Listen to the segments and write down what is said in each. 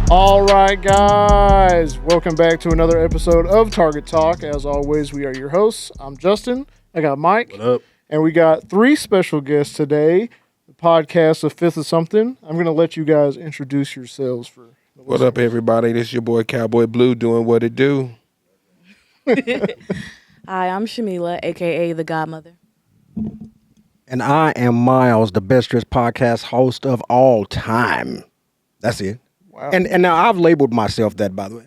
All right, guys, welcome back to another episode of Target Talk. As always, we are your hosts. I'm Justin. I got Mike. What up? And we got three special guests today. The podcast of Fifth of Something. I'm going to let you guys introduce yourselves for the What up, everybody? This your boy Cowboy Blue doing what it do. Hi, I'm Shamila, a.k.a. the Godmother. And I am Miles, the best dressed podcast host of all time. That's it. Wow. And now I've labeled myself that, by the way.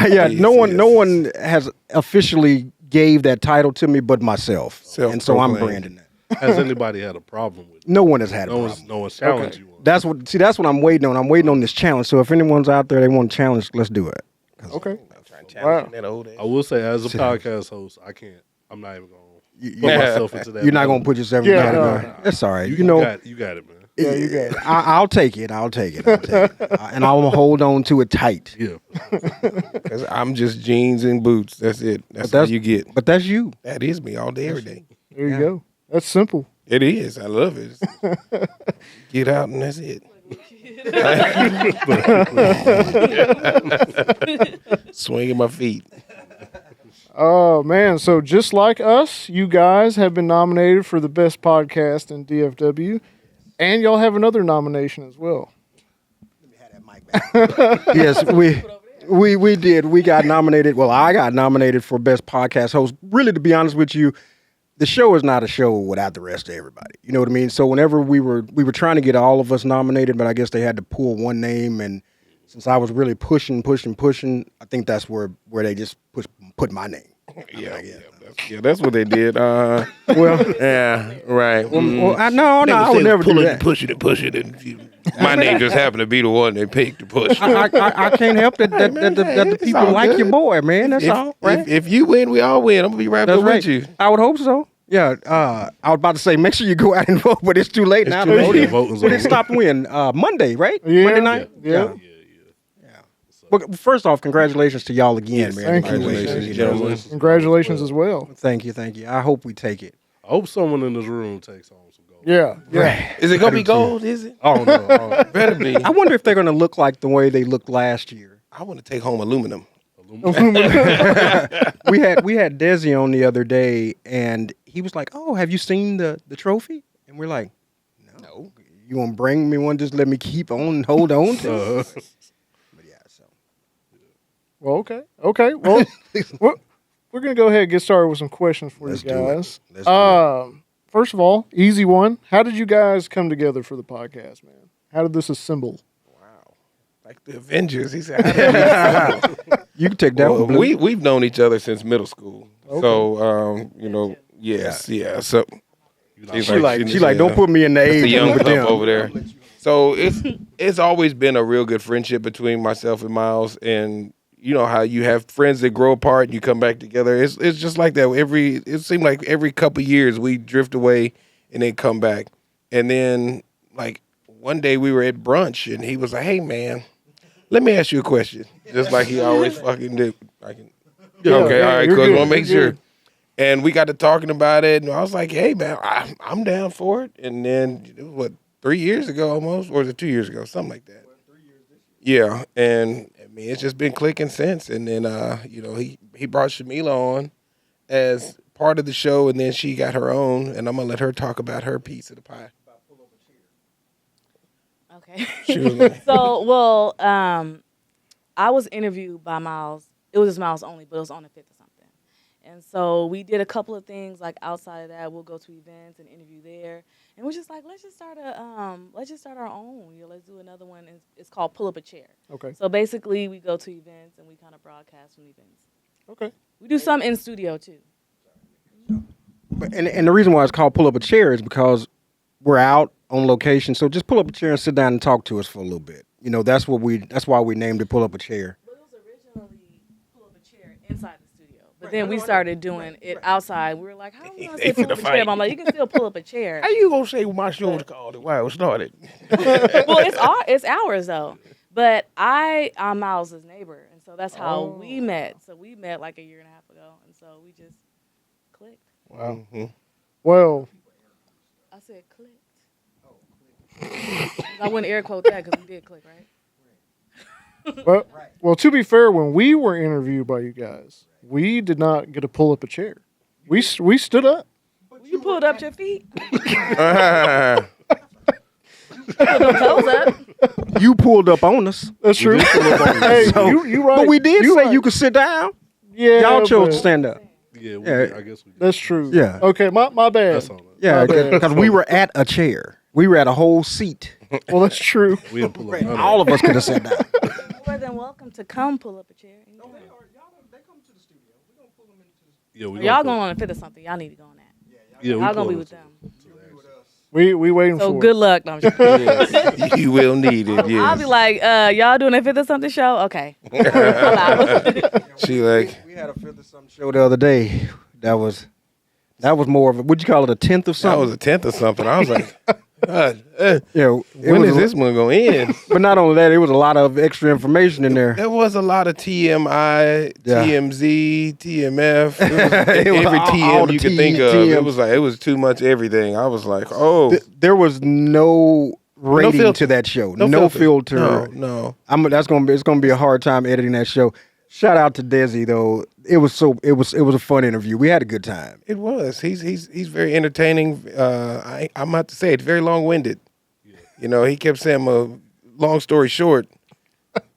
Yeah, no one has officially gave that title to me but myself. And so I'm branding that. Has anybody had a problem with it? No one has had a problem. No one's challenged you on it. That's what I'm waiting on. I'm waiting on this challenge. So if anyone's out there they want to challenge, let's do it. Okay. Wow. I will say, as a podcast host, I'm not even going to put myself into that. You're not going to put yourself in that category. No. That's all right. You got it, man. Yeah, you got it. I'll take it. And I'll hold on to it tight. Yeah. 'Cause I'm just jeans and boots. That's it. That's what you get. But that's you. That is me all day, every day. There you go. That's simple. It is. I love it. Get out and that's it. Swinging my feet. Oh, man. So just like us, you guys have been nominated for the best podcast in DFW. And y'all have another nomination as well. Yes, we did. We got nominated. Well, I got nominated for best podcast host. Really, to be honest with you, the show is not a show without the rest of everybody. You know what I mean? So whenever we were trying to get all of us nominated, but I guess they had to pull one name, and since I was really pushing, I think that's where they just put my name. Yeah, that's what they did. Well, yeah, right. well, I would never do that. Push it, and my name just happened to be the one they picked to push. I can't help that the people all like good. your boy, man. That's all. Right? If you win, we all win. I'm gonna be right there with you. I would hope so. Yeah, I was about to say, make sure you go out and vote, but it's too late now. too late. Voting's But it over. stopped when? Monday, right? Yeah. Monday night? Yeah. But first off, congratulations to y'all again, man. Thank you. Congratulations, gentlemen. Congratulations as well. Thank you. I hope we take it. I hope someone in this room takes home some gold. Yeah. Is it gonna be gold? Is it? Oh, no. Better be. I wonder if they're going to look like the way they looked last year. I want to take home aluminum. We had Desi on the other day, and he was like, "Oh, have you seen the trophy?" And we're like, "No. You want to bring me one? Just let me keep on and hold on to it." But yeah, so. Well, okay. Well, we're going to go ahead and get started with some questions for Let's you do it. guys. Let's do it. First of all, easy one. How did you guys come together for the podcast, man? How did this assemble? Like the Avengers. He said, "How did we-" You can take that Well, one, Blue. we've known each other since middle school. Okay. So, yes. So she's She like, don't put me in the that's age the young with pup them. over there. So it's always been a real good friendship between myself and Miles, and you know how you have friends that grow apart and you come back together. It's just like that. It seemed like every couple of years we drift away and then come back. And then like one day we were at brunch and he was like, "Hey man, let me ask you a question." Just like he always fucking did. Okay, all right, you're cuz good, want to make you're sure. good. And we got to talking about it, and I was like, "Hey man, I'm down for it." And then it was 3 years ago almost, or was it 2 years ago, something like that. Yeah, and I mean it's just been clicking since. And then he brought Shamila on as part of the show, and then she got her own, and I'm gonna let her talk about her piece of the pie. Okay. She was like, So, I was interviewed by Miles. It was just Miles only, but it was on the 5th or something. And so we did a couple of things. Like outside of that, we'll go to events and interview there. And we're just like, let's just start our own. Let's do another one. It's called Pull Up a Chair. Okay. So basically, we go to events and we kind of broadcast from events. Okay. We do some in studio too. And the reason why it's called Pull Up a Chair is because we're out on location. So just pull up a chair and sit down and talk to us for a little bit. You know, that's why we named it Pull Up a Chair. But it was originally Pull Up a Chair inside the studio. But then we started doing it outside. We were like, how are we going to say pull up a chair? But I'm like, you can still pull up a chair. "How you gonna say what my show was called and why it was started?" Well, it's ours though. But I'm Miles' neighbor, and so that's how we met. So we met like a year and a half ago, and so we just clicked. Wow. Well, I said clicked. I wouldn't air quote that because we did click, right? Well, to be fair, when we were interviewed by you guys, we did not get to pull up a chair. We stood up. You pulled up your feet. Put them toes up. You pulled up on us. That's true. Hey, you right. But we did say right. you could sit down. Yeah, Y'all chose but to stand up. Yeah, I guess we did. That's true. Yeah. Okay, my bad. That's all. Yeah, My bad. because we were at a chair. We were at a whole seat. Well, that's true. We didn't pull up. none All of us could have sat down. More than welcome to come pull up a chair. Yeah, we Y'all going on a fit or something. Y'all need to go on that. Yeah, we Y'all gonna pulled be up with to- them. We waiting So for good luck. No, I'm just kidding. Yes. You will need it. I'll Yes. be like, y'all doing a fit or something show? Okay. She like, We had a 50-something show the other day. That was more of a, what'd you call it, a 10th of that something? was a 10th or something. I was like, God, Yeah. when is this one going to end? But not only that, it was a lot of extra information in there. There was a lot of TMI, Yeah. TMZ, TMF. It was It was every all TM the you could think of. TMs. It was too much everything. I was like, oh, There was no rating filter. to that show. no No filter. filter. No. It's gonna be a hard time editing that show. Shout out to Desi though. It was a fun interview. We had a good time. It was. He's very entertaining. I'm about to say it's very long winded. You know, he kept saying a long story short,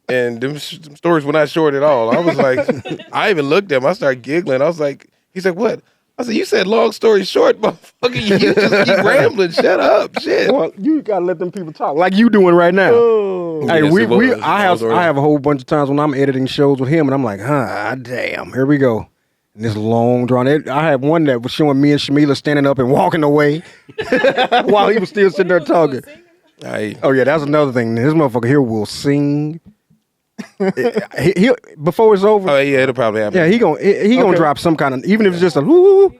and them stories were not short at all. I was like, I even looked at him. I started giggling. I was like, he's like, what? I said, you said long story short, motherfucker. You just keep rambling. Shut up, shit. Well, you gotta let them people talk like you doing right now. Oh, Hey, Yes, it was. I have a whole bunch of times when I'm editing shows with him, and I'm like, damn, here we go. And this long drawn. I had one that was showing me and Shamila standing up and walking away while he was still sitting there talking. Oh yeah, that's another thing. This motherfucker here will sing. he before it's over. Oh yeah, it'll probably happen. Yeah, he gonna drop some kind of, even if it's just a woo.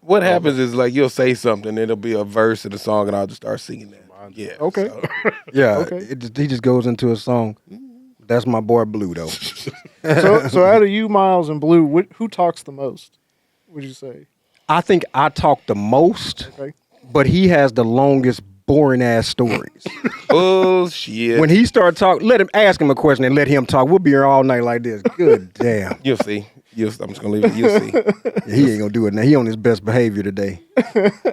What happens is like you'll say something, it'll be a verse of the song, and I'll just start singing that. Yeah. okay. Yeah, Okay. he just goes into a song. That's my boy Blue though. So out of you, Miles, and Blue, who talks the most? Would you say? I think I talk the most, Okay. but he has the longest boring ass stories. Bullshit. When he start talking, ask him a question and let him talk. We'll be here all night like this. Good damn. You'll see. I'm just gonna leave it. You'll see. Yeah, he ain't gonna do it now. He on his best behavior today.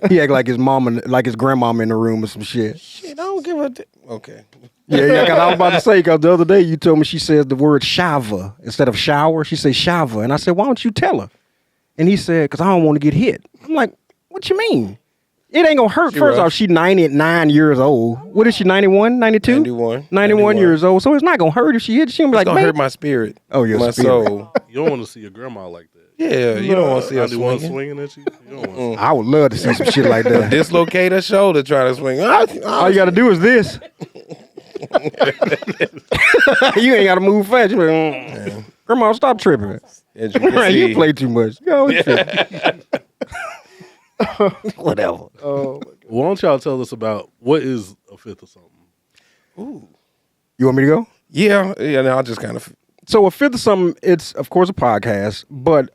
He act like his mama, like his grandmama in the room or some shit. Shit, I don't give a. Okay. Yeah. Cause I was about to say, cause the other day you told me she says the word shower instead of shower. She says shower, and I said, why don't you tell her? And he said, cause I don't want to get hit. I'm like, what you mean? It ain't gonna hurt. First off, she's 99 years old. What is she, 91, 92? 91 years old. So it's not gonna hurt if she hits. She gonna be It's like, gonna man. hurt my spirit. Oh, your my spirit. soul. You don't want to see your grandma like that. Yeah, you don't want to see her 91 swinging. swinging at you. You don't want to I would love to see some shit like that. Dislocate her shoulder trying to swing. All you gotta do is this. You ain't gotta move fast. You like, Grandma, stop tripping. As you can You see, play too much. Go whatever. Oh, my God. Why don't y'all tell us about what is a fifth or something? You want me to go? yeah, and I'll just kind of. So a fifth of something, it's of course a podcast, but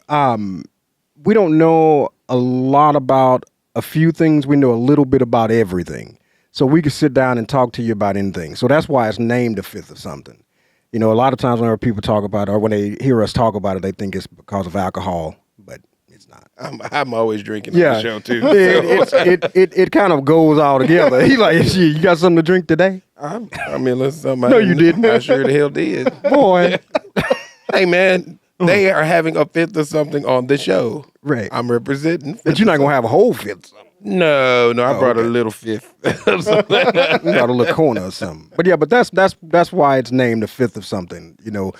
we don't know a lot about a few things. We know a little bit about everything. So we could sit down and talk to you about anything. So that's why it's named a fifth of something. You know, a lot of times whenever people talk about it or when they hear us talk about it, they think it's because of alcohol, but it's not. I'm always drinking on the show too. It kind of goes all together. He like, shit, you got something to drink today? I mean, listen, No, you didn't. I sure the hell did. Boy. Hey, man, they are having a fifth or something on the show. Right. I'm representing. But you're not going to have a whole fifth. No, I brought a little fifth. You got a little corner or something. But yeah, but that's why it's named the fifth of something. You know,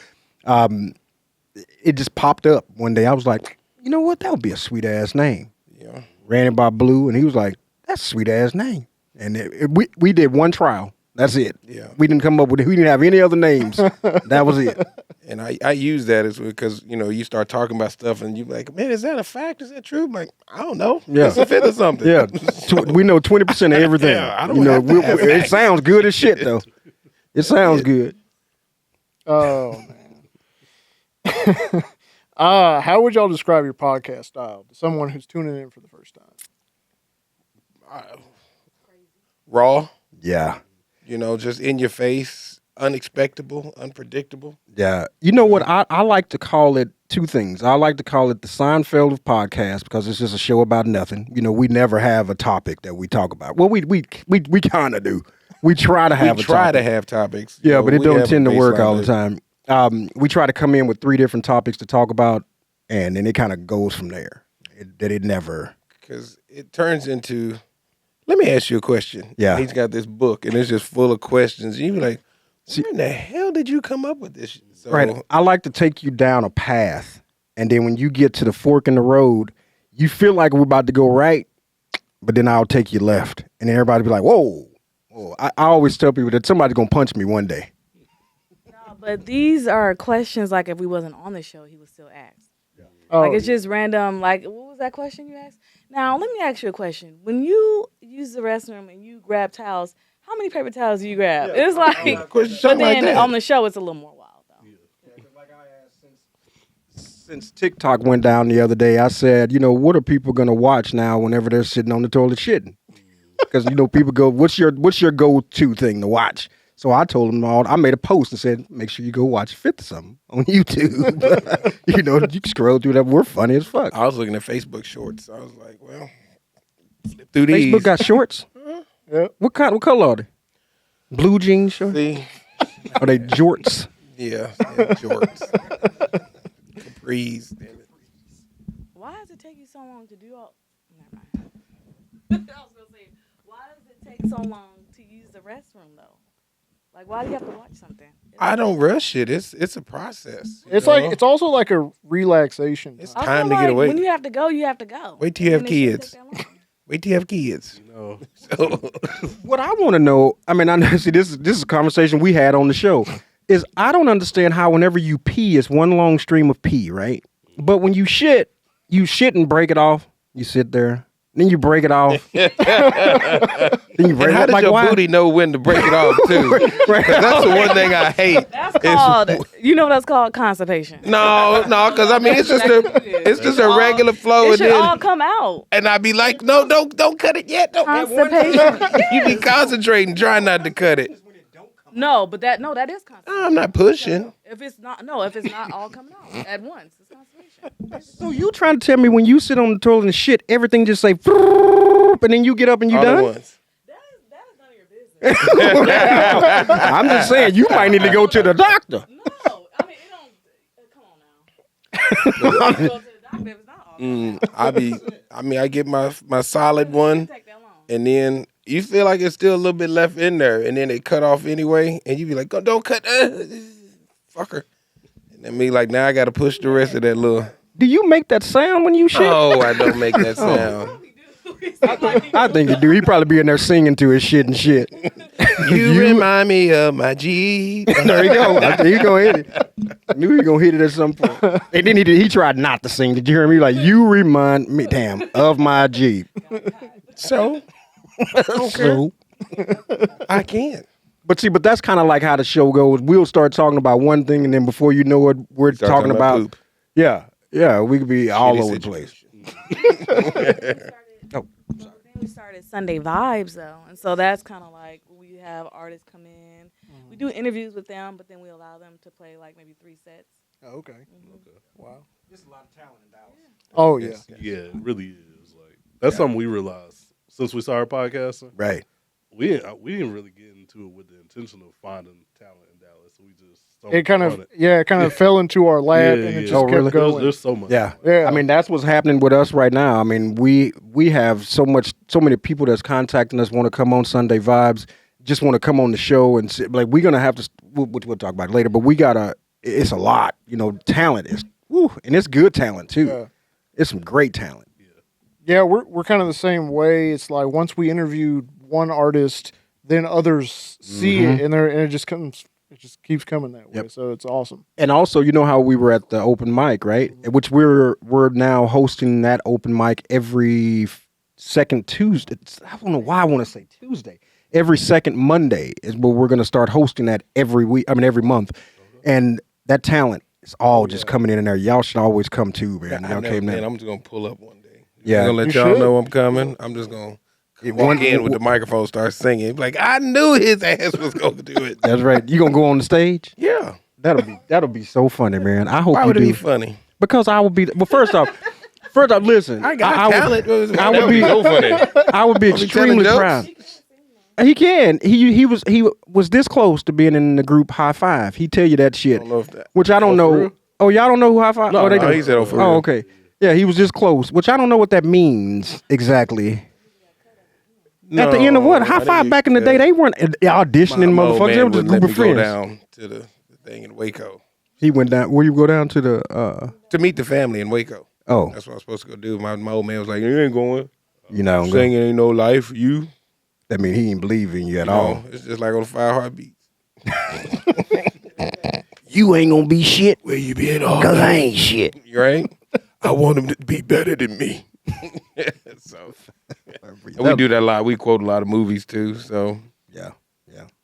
it just popped up one day. I was like, you know what? That would be a sweet ass name. Yeah. Ran it by Blue, and he was like, that's a sweet ass name. And we did one trial. That's it. Yeah. We didn't come up with it. We didn't have any other names. That was it. And I use that as because, you know, you start talking about stuff and you're like, man, is that a fact? Is that true? I'm like, I don't know. Yeah. It's a fifth or something. Yeah. We know 20% of everything. Yeah, I don't you know, have to have it facts. sounds good as shit, though. It sounds good. Oh, man. How would y'all describe your podcast style to someone who's tuning in for the first time? Raw. Yeah. You know, just in your face, unexpectable, unpredictable. Yeah. You know what? I like to call it two things. I like to call it the Seinfeld of podcasts because it's just a show about nothing. You know, we never have a topic that we talk about. Well, we kind of do. We try to have We a try topic. to have topics. Yeah, You know, but it we don't have a tend to work all the baseline time. We try to come in with 3 different topics to talk about, and then it kind of goes from there. It never. because it turns into. Let me ask you a question. Yeah. He's got this book, and it's just full of questions. And you be like, where in the hell did you come up with this? So, Right. I like to take you down a path, and then when you get to the fork in the road, you feel like we're about to go right, but then I'll take you left, and then everybody be like, "Whoa!" I always tell people that somebody's gonna punch me one day. No, but these are questions like if we wasn't on the show, he would still ask. Oh, Like it's just random. Like what was that question you asked? Now let me ask you a question. When you use the restroom and you grab towels, how many paper towels do you grab? It's like, but something like then that. on the show it's a little more wild though. Since TikTok went down the other day, I said, you know, what are people gonna watch now whenever they're sitting on the toilet shitting? Because you know, people go, "What's your go-to thing to watch?" So I told them all. I made a post and said, "Make sure you go watch 50 something on YouTube." You know, you can scroll through that. We're funny as fuck. I was looking at Facebook shorts. I was like, well, flip through these. Facebook got shorts. yeah. What color are they? Blue jeans shorts? See? Are they jorts? Yeah, shorts. Capris. Damn it. Why does it take you so long to do all? Never mind. I was gonna say, why does it take so long to use the restroom though? Like, why do you have to watch something? I don't rush it. It's a process. It's you like know? it's also like a relaxation. It's time. I time feel to get like away. When you have to go, you have to go. Wait till you have And it shouldn't kids. take that long. Wait till you have kids. No. So, What I want to know, I mean, I know, see, this is a conversation we had on the show, is I don't understand how whenever you pee, it's one long stream of pee, right? But when you shit and break it off. You sit there, then you break it off. Then you break and how it does like your why? booty know when to break it off too? Right. 'Cause that's the one thing I hate. That's called, you know what that's called? Constipation. No, because I mean it's just a regular flow, It and should all then come out. and I'd be like, no, don't cut it yet. Don't. Constipation. You be concentrating, trying not to cut it. No, but that is constipation. No, I'm not pushing. If it's not all coming out at once, it's constipation. So you trying to tell me when you sit on the toilet and shit, everything just say, and then you get up and you All at done? once. That is none of your business. I'm just saying, you might need to go to the doctor. No, I mean it don't. Come on now. You go to the doctor if it's not all. I get my solid one, It take that long. and then you feel like it's still a little bit left in there, and then it cut off anyway, and you be like, don't cut, fucker. And then me like, now I got to push the rest of that little. Do you make that sound when you shit? No, I don't make that sound. I think you do. He probably be in there singing to his shit and shit. You remind me of my Jeep. There you go. I think he gonna hit it. I knew he gonna hit it at some point. And then he tried not to sing. Did you hear me? Like, you remind me, damn, of my Jeep. So So, I can't. but that's kind of like how the show goes. We'll start talking about one thing, and then before you know it, we're Start talking about poop. yeah, we could be all Shitty over the place. situation. Then we started Sunday Vibes though, and so that's kind of like we have artists come in. We do interviews with them, but then we allow them to play like maybe 3 sets. Oh, okay. Wow. There's a lot of talent in Dallas. Oh yeah. Yeah, it really is. Like that's something we realized since we started podcasting. Right. We didn't really get into it with the intention of finding talent in Dallas. We just It kind of fell into our lap, Yeah, and it yeah. just Oh, kept really? going. There's so much. Yeah. Yeah. I mean, that's what's happening with us right now. I mean, we have so many people that's contacting us, want to come on Sunday Vibes, just want to come on the show and sit, like, we're going to have to, we'll talk about it later, but it's a lot, talent is, and it's good talent too. Yeah. It's some great talent. Yeah, we're kind of the same way. It's like once we interviewed one artist, then others see it, and it just keeps coming that way. Yep. So it's awesome. And also, you know how we were at the open mic, right? Which we're now hosting that open mic every second Tuesday. I don't know why I want to say Tuesday. Every second Monday is where we're going to start hosting that every month. And that talent is all just coming in there. Y'all should always come too, man. Y'all came in. I'm just gonna pull up one day. Yeah. I'm gonna let You y'all should. know I'm coming. I'm just gonna Walk in with the microphone, start singing. Like, I knew his ass was going to do it. That's right. You gonna go on the stage? Yeah. That'll be so funny, man. I hope Why you would it do. be funny? Because I will be. Well, first off, listen. I got talent. I would be so funny. I would be extremely jokes? proud. He can. He was this close to being in the group High Five. He tell you that shit. I don't know if that. Which I don't for know. real? Oh, y'all don't know who High Five? No, they no, do. he said, for real. Oh, okay. Yeah, he was this close. Which I don't know what that means exactly. At the end of what? High Five back in the day, they weren't auditioning motherfuckers. They were just a group of Go friends. down to the thing in Waco He went down. Where you go down to the? to meet the family in Waco. Oh, That's what I was supposed to go do. My old man was like, "You ain't going. you know, Singing ain't no life for you." that mean he ain't believe in you at You all. know, it's just like on the 5 Heartbeats. You ain't gonna be shit. Where you been all Cause I night? ain't shit. Right? I want him to be better than me. So and we do that a lot. We quote a lot of movies too. So Yeah.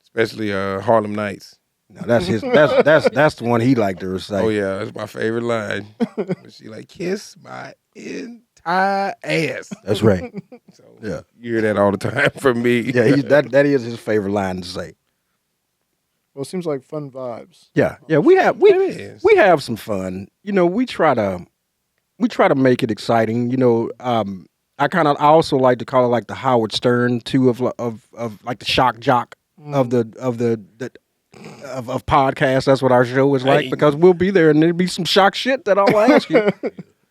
especially Harlem Nights. No, that's his. That's the one he liked to recite. Oh yeah, that's my favorite line. She like kiss my entire ass. That's right. So Yeah. you hear that all the time from me. Yeah, that is his favorite line to say. Well, it seems like fun vibes. Yeah, we is. have some fun. You know, we try to make it exciting. You know, I also like to call it like the Howard Stern too of like the shock jock of podcasts. That's what our show is like, because we'll be there and there'll be some shock shit that I'll ask you.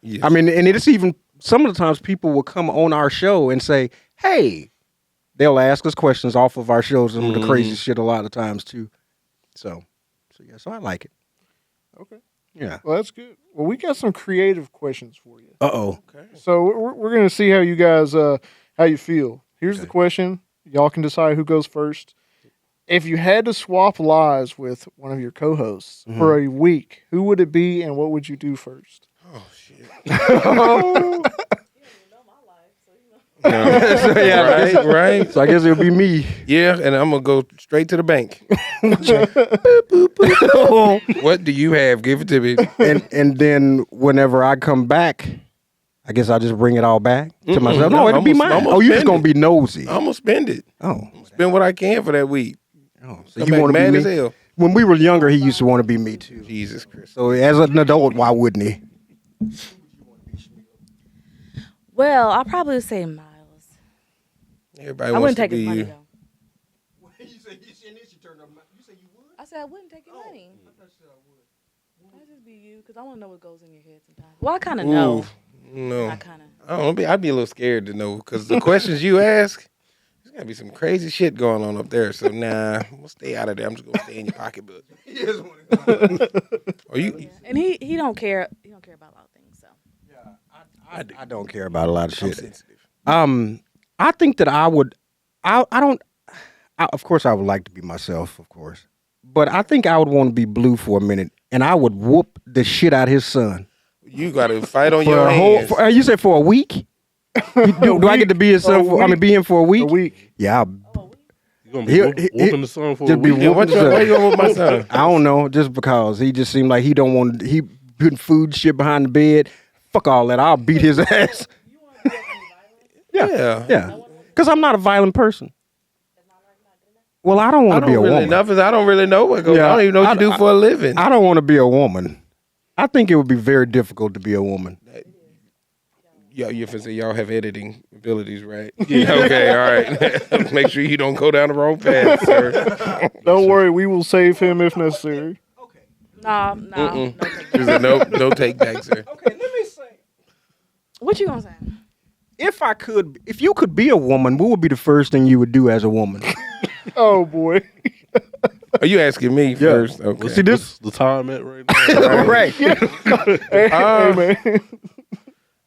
Yes. I mean, and it's even some of the times people will come on our show and say, "Hey," they'll ask us questions off of our shows and the crazy shit a lot of times too. So I like it. Okay. Yeah. Well, that's good. Well, we got some creative questions for you. Uh-oh. So we're going to see how you guys, how you feel. Here's the question. Y'all can decide who goes first. If you had to swap lives with one of your co-hosts for a week, who would it be and what would you do first? Oh shit. So, yeah, right. So I guess it'll be me. Yeah, and I'm gonna go straight to the bank. What do you have? Give it to me. and then whenever I come back, I guess I'll just bring it all back to myself. No, it'll be mine. I'm Oh, you're just spend gonna be nosy. I'm gonna spend it. Oh. Spend what I can for that week. Oh, so Come you back want to mad be as me? hell. When we were younger, he used to want to be me too. Jesus Christ. So as an adult, why wouldn't he? Well, I'll probably say Miles. Everybody I wants wouldn't to take be his money you. though. I said I wouldn't take your money. I'd just be you, because I want to know what goes in your head sometimes. Well, I kind of know. No. I kind of. I don't know. I'd be a little scared to know, because the questions you ask, there's gotta be some crazy shit going on up there. So nah, we'll stay out of there. I'm just gonna stay in your pocketbook. Or you? And he don't care. He don't care about a lot of things. So. I don't care about a lot of I'm shit. sensitive. I think that I would. Of course, I would like to be myself, of course, but I think I would want to be Blue for a minute, and I would whoop the shit out his son. You gotta fight on For your a whole, hands. you said for a week? Do I get to be his son? Be him for a week? A week. Yeah, You gonna be whooping the son for a just be week? Yeah, whooping why his you gonna whoop my son? I don't know, just because he just seemed like he don't want. He putting food shit behind the bed. Fuck all that. I'll beat his ass. Yeah. Because I'm not a violent person. Well, I don't want to be a woman. Enough is I don't really know what goes. Yeah, I don't even know what you do for a living. I don't want to be a woman. I think it would be very difficult to be a woman. You're finna say y'all have editing abilities, right? Yeah. Okay, all right. Make sure you don't go down the wrong path, sir. Don't worry, we will save him if necessary. No. There's a no take back, sir. Okay, let me say. What you gonna say? If you could be a woman, what would be the first thing you would do as a woman? Oh boy. Are you asking me first? Okay. Well, see, this the time at right now. Right. Hey, man.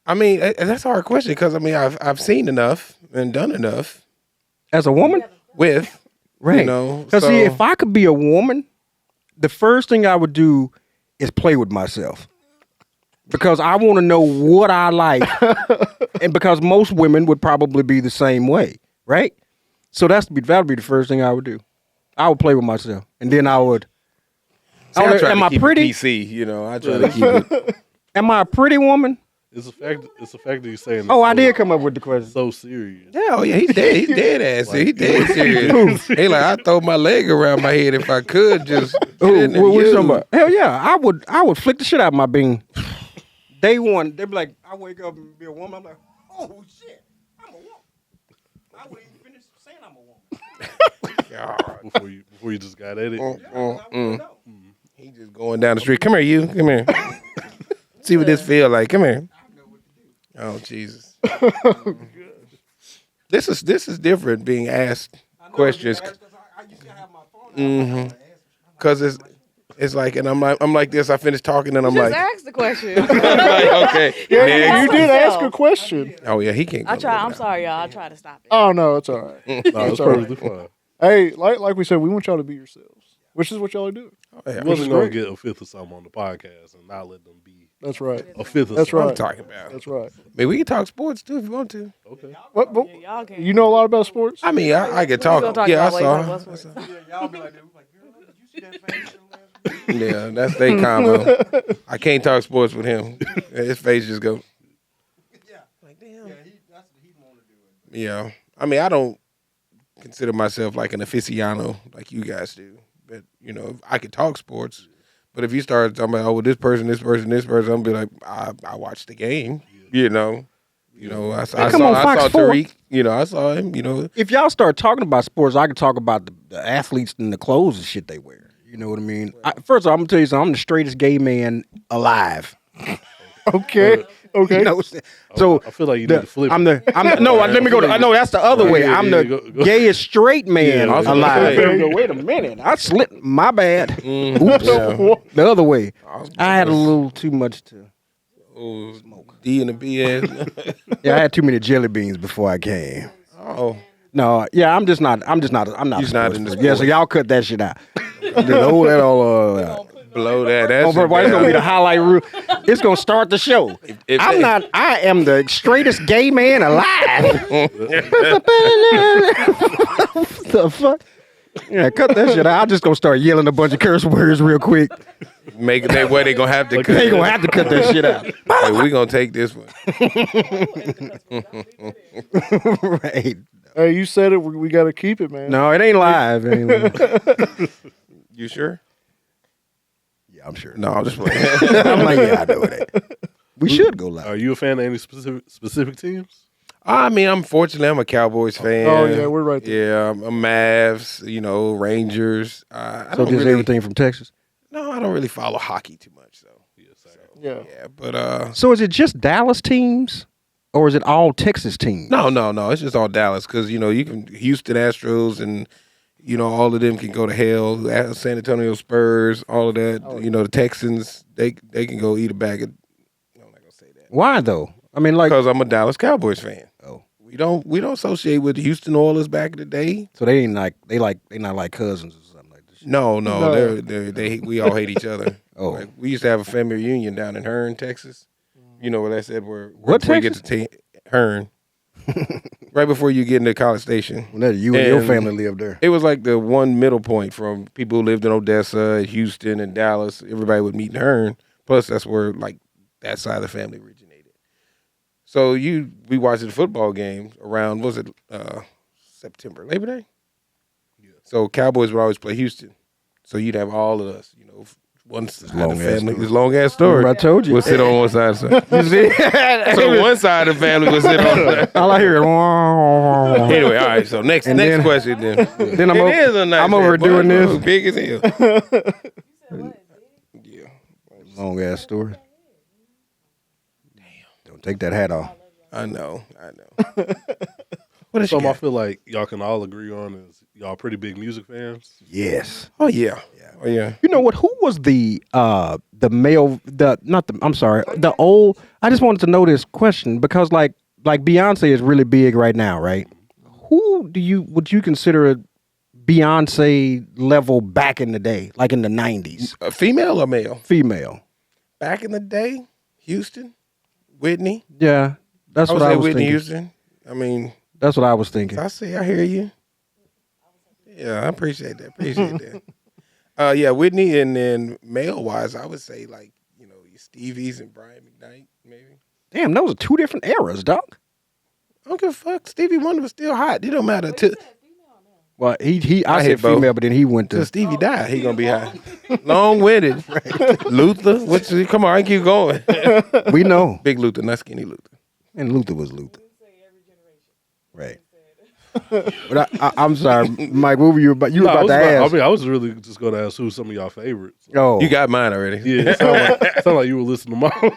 I mean, that's a hard question, because I mean, I've seen enough and done enough As a woman? with, Right. you know. Because so, see, if I could be a woman, the first thing I would do is play with myself. Because I want to know what I like. And because most women would probably be the same way, right? So that would be the first thing I would do. I would play with myself. And then I would. see, I try am to I keep pretty? it PC, you know. I try to keep it. Am I a pretty woman? It's the fact. It's the fact that you're saying. Oh, I did come up with the question. So serious. Yeah, oh yeah, he dead. He dead ass. He dead serious. He like, I throw my leg around my head if I could just. What you talking about? Hell yeah, I would flick the shit out of my bean. Day one, they be like, I wake up and be a woman. I'm like, oh shit, I'm a woman. I wouldn't even finish saying I'm a woman. Before you just got at it. He just going down the street. Come here, you. Come here. See what this feel like. Come here. Oh Jesus. This is different. Being asked questions. Because it's like, and I'm like this. I finish talking, and I'm Just like, ask the question. like, okay. Yeah, you next. did ask a question. Oh yeah, he can't. I try. I'm sorry, y'all. I try to stop it. Oh no, it's all right. No, it's perfectly fine. Hey, like we said, we want y'all to be yourselves, which is what y'all are doing. Yeah, You wasn't gonna get a fifth of something on the podcast and not let them be That's right. a fifth of That's something. I'm right. talking about. That's right. I mean, we can talk sports too if you want to. Okay. What, but Yeah, y'all can. you know a lot about sports? I mean, I could We gonna talk. talk Yeah, I about saw. what sports. Y'all be like, girl, did you see that face? Yeah, that's their combo. I can't talk sports with him. His face just go. Yeah. Like damn. Yeah, that's what he want to do. Yeah, I mean, I don't consider myself like an aficionado like you guys do, but you know, I could talk sports. But if you start talking about, oh, well, this person, I'm gonna be like, I watched the game. You know, I saw Fox4. Tariq. You know, I saw him. You know, If y'all start talking about sports, I could talk about the athletes and the clothes and shit they wear. You know what I mean? First of all, I'm gonna tell you something. I'm the straightest gay man alive. Okay. Okay. You know, so I feel like you need to flip. I'm the no. Let me go. I know that's the other way. I'm the Go. gayest straight man Yeah, I was gonna alive. say. Go, wait a minute. I slipped. My bad. Oops. Yeah. The other way. I had a little too much to. smoke D and the B ass. Yeah, I had too many jelly beans before I came. Oh, No, yeah, I'm not. I'm not. He's a not sports in the person. Yeah, so sports. y'all cut that shit out. Just hold that all out. blow that. That's Oh, it's gonna be the highlight reel. It's gonna start the show. if I'm they- not. I am the straightest gay man alive. The fuck? Yeah, cut that shit out. I'm just gonna start yelling a bunch of curse words real quick. make it that way. They gonna have to. They gonna have to cut that shit out. Like, we gonna take this one. Right? Hey, you said it. We got to keep it, man. No, it ain't live. It ain't live. You sure? Yeah, I'm sure. No, I'm just playing. I'm like, yeah, I know that. We should go live. Are you a fan of any specific teams? I mean, I'm fortunate. I'm a Cowboys fan. Oh yeah, we're right there. Yeah, I'm Mavs. You know, Rangers. I So don't just really, everything from Texas. No, I don't really follow hockey too much. So Yeah. yeah, but So is it just Dallas teams, or is it all Texas teams? no. It's just all Dallas because you know you can Houston Astros and you know all of them can go to hell. San Antonio Spurs, all of that. Oh, you know the Texans, they can go eat a bag of. I'm not gonna say that Why though? I mean, like, because I'm a Dallas Cowboys fan. oh, We don't associate with the Houston Oilers back in the day. so they ain't like they not like cousins or something like this. No, No. we all hate each other. Oh. Like, we used to have a family reunion down in Hearn, Texas. You know where that's at? Where What before you get to Hearn, right before you get into College Station. Well, you and your And- family live there. It was like the one middle point from people who lived in Odessa, Houston, and Dallas. Everybody would meet in Hearn. Plus, that's where like that side of the family originated. So we watched the football game around September, Labor Day. Yeah. So Cowboys would always play Houston. So you'd have all of us, you know, one side of the long-ass family. story. This long ass story. Remember I told you. We'll sit on one side. You see? So one side of the family would sit on. All I hear is Anyway, all right. So next And then- question then. Then I'm, It is a nice I'm head, overdoing boy. this. Big as hell. Yeah. Long ass story. Don't take that hat off. I know. What is something I feel like y'all can all agree on is y'all pretty big music fans? Yes. Oh yeah. Oh yeah. You know what? Who was the male the old I just wanted to know this question because like Beyonce is really big right now, right? Who would you consider a Beyonce level back in the day, like in the 90s? Female or male? Female. Back in the day, Houston, Whitney. Yeah. That's I would what say I was Whitney thinking. Houston. I mean, That's what I was thinking. I see. I hear you. Yeah, I appreciate that. Yeah, Whitney, and then male wise, I would say like you know your Stevies and Brian McKnight maybe. Damn, those are two different eras, dog. I don't give a fuck. Stevie Wonder was still hot. It don't matter. Well, I hit said both. female, but then he went Till to. Stevie died, he gonna be hot. Long-winded. Luther. Come on, I keep going. We know. Big Luther, not skinny Luther. And Luther was Luther. Right. But I'm sorry, Mike. What were you about? You were about to ask. I was really just going to ask who some of y'all favorites. Oh, You got mine already. Yeah, it sound like you were listening to mine.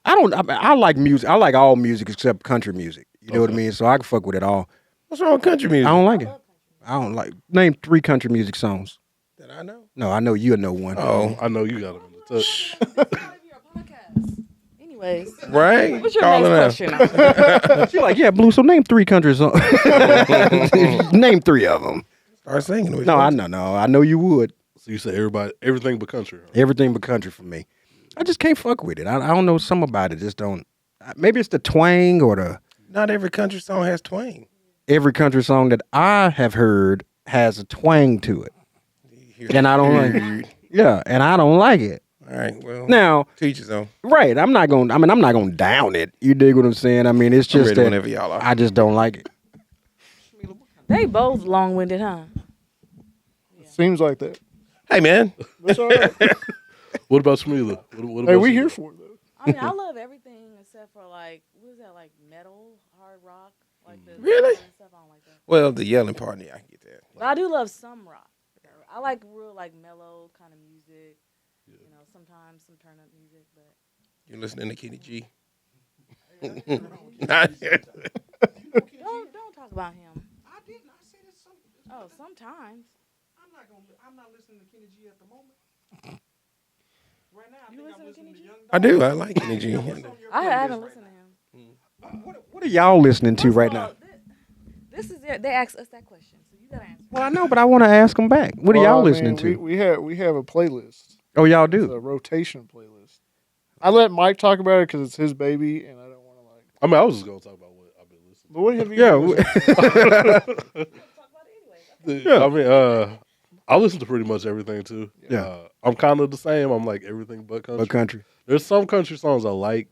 I like music. I like all music except country music. You know what I mean? So I can fuck with it all. What's wrong with country music? I don't like it. I don't like. Name 3 country music songs. That I know. No, I know you'll know one. Oh, I know you got them in the touch. Anyways, right? what's your Calling next out. question? She's like, yeah, Blue. So name 3 country songs. Name 3 of them. Start singing. No, I know you would. So you say everything but country. Huh? Everything but country for me. I just can't fuck with it. I don't know. Some about it just don't. Maybe it's the twang or the. Not every country song has twang. Every country song that I have heard has a twang to it, and I don't like it. Yeah, and I don't like it. All right, well, Now, teach his own. right? I'm not gonna down it. You dig what I'm saying? I mean, it's I'm just ready that whenever y'all are. I just don't like it. They both long-winded, huh? Seems like that. Hey, man. That's all right. What about Shamila? What Hey, about we you? here for it though. I mean, I love everything except for like, what is that, like metal, hard rock? Like the Really? stuff, I don't like that. Well, the yelling part, yeah, I can get that. But I do love some rock. I like real, like mellow kind of music. You know, sometimes some turn up music, but You listening to Kenny G? don't talk about him. I didn't. I said it's something. Oh, sometimes. I'm not listening to Kenny G at the moment. Right now, You listen to Kenny G? I do. I like Kenny G. I haven't listened to him. What are y'all listening to First right of all, now? This is it. They asked us that question, so you gotta answer. Well, I know, but I want to ask them back. What are Well, y'all I mean, listening to? We have a playlist. Oh, y'all It's do. a rotation playlist. I let Mike talk about it because it's his baby, and I don't want to like. I mean, I was just going to talk about what I've been listening But what have you? Yeah. been listening to. Yeah. I mean, I listen to pretty much everything too. Yeah. I'm kind of the same. I'm like everything but country. What country? There's some country songs I like.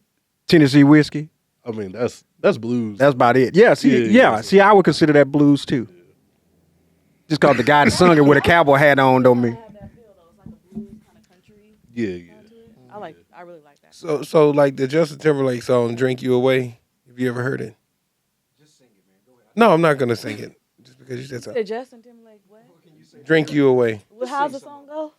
Tennessee whiskey. I mean, that's blues. That's about it. Yeah. See, Yeah. See, I would consider that blues too. Just cause the guy that sung it with a cowboy hat on don't mean. I have that feel though. It's like a blues kind of country. yeah. To it. I really like that. So like the Justin Timberlake song "Drink You Away." Have you ever heard it? Just sing it, man. Go ahead. No, I'm not gonna sing it just because you said so. Did Justin Timberlake what? "Drink You Away." Well, how's the song go?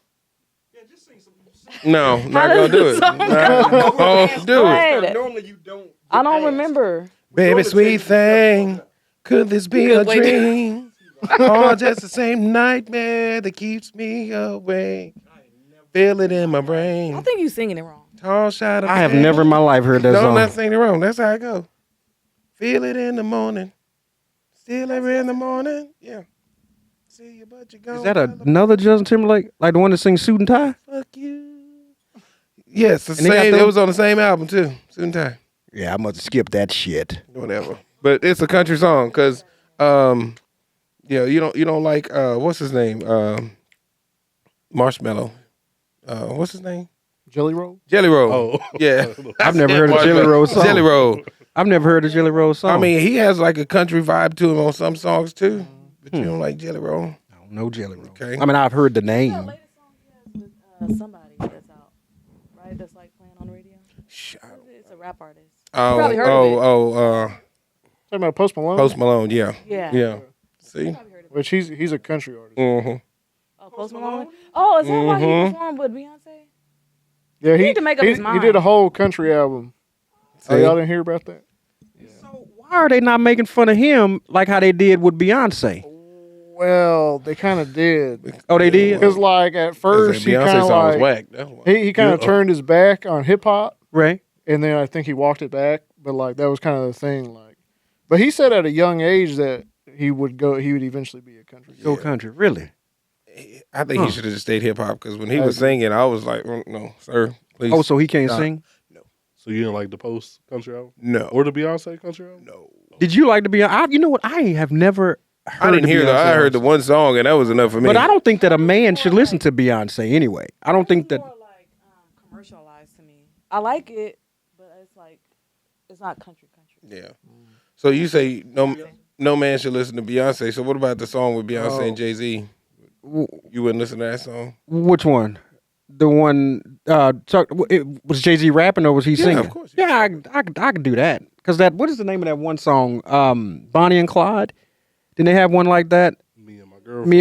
No, not does gonna do the it. song Oh, do it. Wait, Normally you don't. I don't remember. Baby, sweet thing, could this be a Wait. dream? Or just the same nightmare that keeps me awake? Feel it in my I brain. think you singing it wrong. Tall shot of I have fame. never in my life heard that No, I'm song. not singing it wrong. That's how I go. Feel it in the morning. Still ever in the morning. Yeah. See you, but you go. Is that another Justin Timberlake? Like the one that sings Suit and Tie? Fuck you. Yes, the And they got same. them- It was on the same album too. Soon time. Yeah, I must have skipped that shit. Whatever. But it's a country song because, you don't like what's his name? Marshmallow. What's his name? Jelly Roll. Jelly Roll. Oh, Yeah. I've never heard a Jelly Roll song. Jelly Roll. I've never heard a Jelly Roll song. I mean, he has like a country vibe to him on some songs too. But you don't like Jelly Roll. I don't know Jelly Roll. Okay. I mean, I've heard the The name. latest song he has with somebody that's out, right? That's like playing on the radio. It's a rap artist. probably heard of it. Talking about Post Malone. Post Malone. Yeah. Yeah. Yeah. See. Probably heard of it. Which he's a country artist. Mm-hmm. Oh, Post Malone. Oh, is that why he performed with Beyonce? Yeah, He need to make up his He mind. did a whole country album. Oh, See? y'all didn't hear about that? So why are they not making fun of him like how they did with Beyonce? Well, they kind of did. Oh, they did? Because like at first he Beyonce kind of song was like whack. That's why. he kind of turned his back on hip hop, Right. and then I think he walked it back. But like that was kind of the thing. Like, but he said at a young age that he would eventually be a country. Go country. Really? I think he should have just stayed hip hop because when he was singing, I was like, no, sir, please. Oh, so he can't Nah. sing? So you didn't like the Post country album No. or the Beyonce country album? No. Did you like the Beyonce? You know what? I have never heard I didn't the hear that. Beyonce I heard the album. one song, and that was enough for me. But I don't think that a man should listen to Beyonce anyway. I don't think that. More like commercialized to me. I like it, but It's not country. Yeah. So you say no man should listen to Beyonce. So what about the song with Beyonce and Jay-Z? You wouldn't listen to that song? Which one? The one was Jay-Z rapping or was he singing? Of course. Yeah, I could do that. Cause what is the name of that one song? Bonnie and Clyde. Didn't they have one like that? Me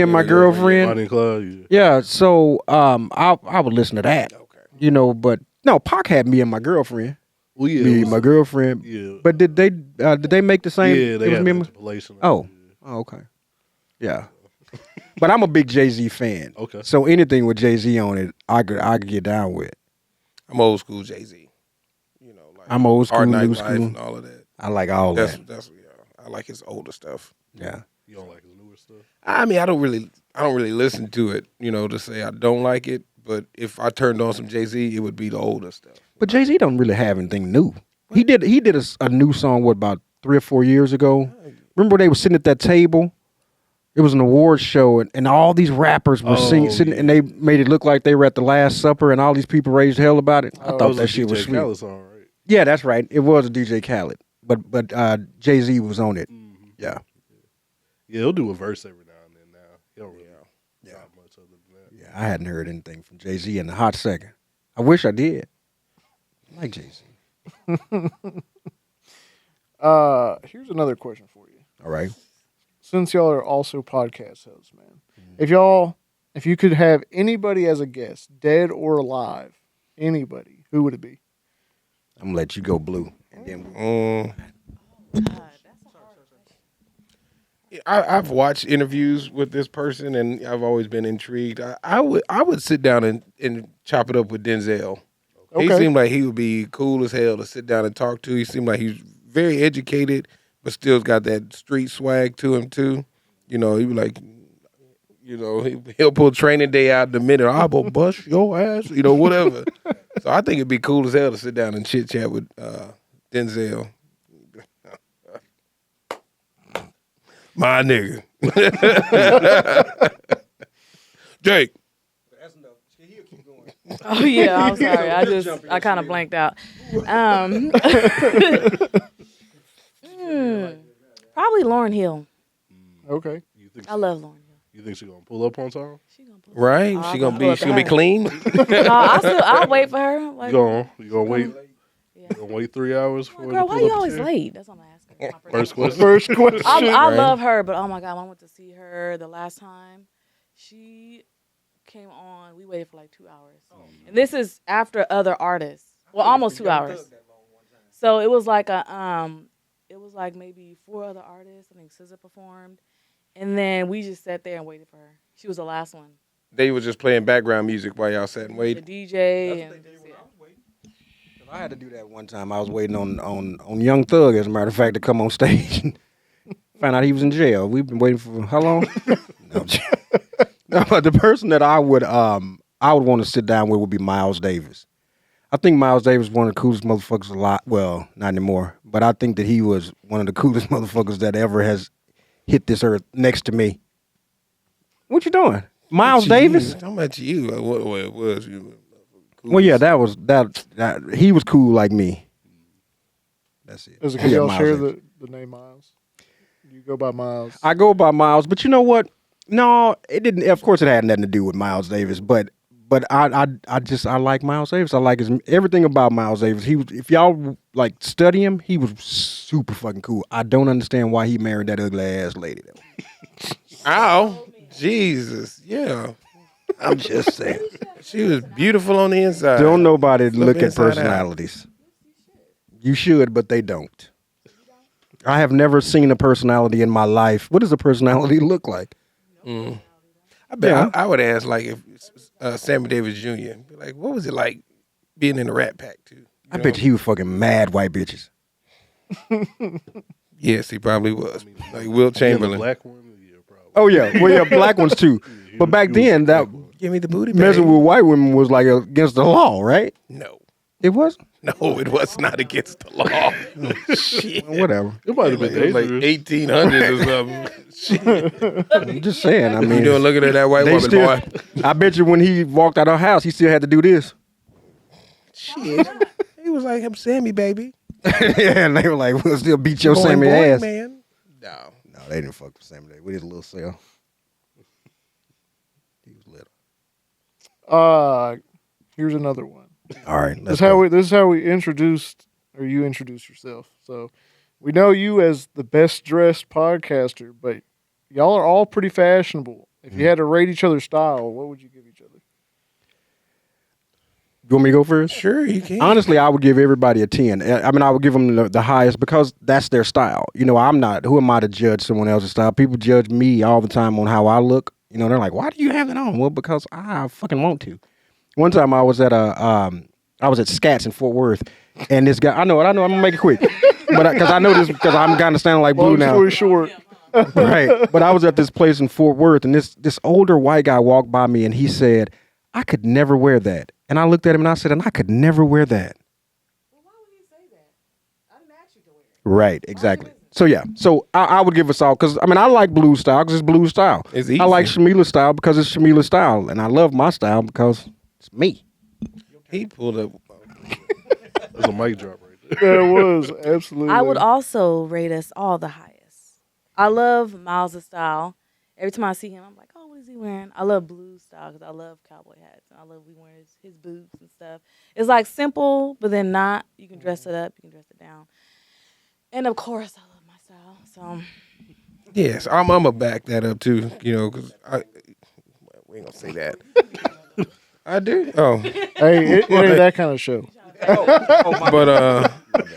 and my girlfriend. Bonnie and Clyde. Yeah. So I would listen to that. Okay. But no, Pac had Me and My Girlfriend. Well, yeah, Me and My Girlfriend. Yeah. But did they make the same? Yeah, they had interpolation. Oh, okay. Yeah. But I'm a big Jay-Z fan. Okay. So anything with Jay-Z on it, I could get down with. I'm old school Jay-Z. Like I'm old school, Hard Knock new Life school. and all of that. I like all that. I like his older stuff. Yeah. You don't like his newer stuff? I mean, I don't really listen to it, to say I don't like it. But if I turned on some Jay-Z, it would be the older stuff. But Jay-Z don't really have anything new. He did a new song, about 3 or 4 years ago? Remember they were sitting at that table? It was an awards show, and all these rappers were sitting, and they made it look like they were at the Last Supper, and all these people raised hell about it. I thought that shit was sweet. Khaled song, right? Yeah, that's right. It was a DJ Khaled, but Jay-Z was on it. Mm-hmm. Yeah. Yeah, he'll do a verse every now and then. Now he don't really not much other than that. Yeah, I hadn't heard anything from Jay-Z in a hot second. I wish I did. I like Jay-Z. Here's another question for you. All right. Since y'all are also podcast hosts, man, if you could have anybody as a guest, dead or alive, anybody, who would it be? I'm gonna let you go, Blue. And then I've watched interviews with this person, and I've always been intrigued. I would sit down and chop it up with Denzel. Okay. He seemed like he would be cool as hell to sit down and talk to. He seemed like he's very educated, but still got that street swag to him too. He'd be like, he'll pull Training Day out in the minute. I will bust your ass, whatever. So I think it'd be cool as hell to sit down and chit chat with Denzel. My nigga. Jake. Oh yeah, I'm sorry. I kind of blanked out. Probably Lauryn Hill. Okay. I love Lauryn Hill. You think she's gonna pull up on time? Right? She gonna be clean? I'll wait for her. Like, you gonna wait? Yeah. You gonna wait 3 hours for her girl, to pull why you up always chair? Late? That's what I'm asking. First question. First question. I love her, but oh my God, when I went to see her the last time, she came on. We waited for like 2 hours, and this is after other artists. Well, almost 2 hours. So it was like maybe 4 other artists. I think SZA performed, and then we just sat there and waited for her. She was the last one. They were just playing background music while y'all sat and waited. The DJ. I had to do that one time. I was waiting on Young Thug, as a matter of fact, to come on stage. Found out he was in jail. We've been waiting for how long? No, but the person that I would want to sit down with would be Miles Davis. I think Miles Davis is one of the coolest motherfuckers alive. Well, not anymore, but I think that he was one of the coolest motherfuckers that ever has hit this earth next to me. What you doing? Miles Davis? How about you? What it was? You well, yeah, that he was cool like me. That's it. Is it because y'all share the name Miles? You go by Miles. I go by Miles, but you know what? No, it didn't. Of course, it had nothing to do with Miles Davis, but I like Miles Davis. I like everything about Miles Davis. He was, if y'all like study him, he was super fucking cool. I don't understand why he married that ugly ass lady though. Ow, Jesus, yeah. I'm just saying. She was beautiful on the inside. Don't nobody look at personalities. You should, but they don't. I have never seen a personality in my life. What does a personality look like? I bet I would ask, like, if Sammy Davis Jr., like, what was it like being in the Rat Pack, too? I bet you he was fucking mad white bitches. Yes, he probably was. Like Wilt Chamberlain. Black one? Yeah, probably. Oh, yeah. Well, yeah, black ones, too. But back then, that Give me the booty, messing with white women was like against the law, right? No. It was? No, it was not against the law. Shit. Well, whatever. It might have been It was like dangerous. 1800s or something. Shit. I'm just saying. I mean, You doing looking at that white woman, boy? I bet you when he walked out of her house, he still had to do this. Shit. He was like, I'm Sammy, baby. Yeah, and they were like, we'll still beat your Sammy boing, ass. man. No, they didn't fuck with Sammy. We did a little cell. He was little. Here's another one. All right, This is how we introduced, or you introduced yourself. So we know you as the best dressed podcaster, but y'all are all pretty fashionable. If you had to rate each other's style, what would you give each other? You want me to go first? sure you can. Honestly, I would give everybody a 10. I mean, I would give them the highest because that's their style. You know, I'm not, who am I to judge someone else's style? People judge me all the time on how I look. You know, they're like, why do you have it on? Well, because I fucking want to. One time I was at Scats in Fort Worth, and this guy, I know, I'm gonna make it quick. But because I know this, because I'm kind of standing like Blue now. Long story short. Right. But I was at this place in Fort Worth, and this older white guy walked by me, and he said, I could never wear that. And I looked at him and I said, and I could never wear that. Well, why would he say that? I didn't ask you to wear it. Right, exactly. So yeah, so I would give us all, because I mean, I like Blue style because it's Blue style. It's easy. I like Shamila's style because it's Shamila's style, and I love my style because it's me. He pulled up. There's a mic drop right there. That was absolutely. I would also rate us all the highest. I love Miles' style. Every time I see him, I'm like, oh, what is he wearing? I love Blue style because I love cowboy hats. And I love we wearing his boots and stuff. It's like simple, but then not. You can dress it up. You can dress it down. And of course, I love my style. So Yes, I'm gonna back that up too. You know, because we ain't gonna say that. I do. Oh, Hey, it ain't that kind of show. but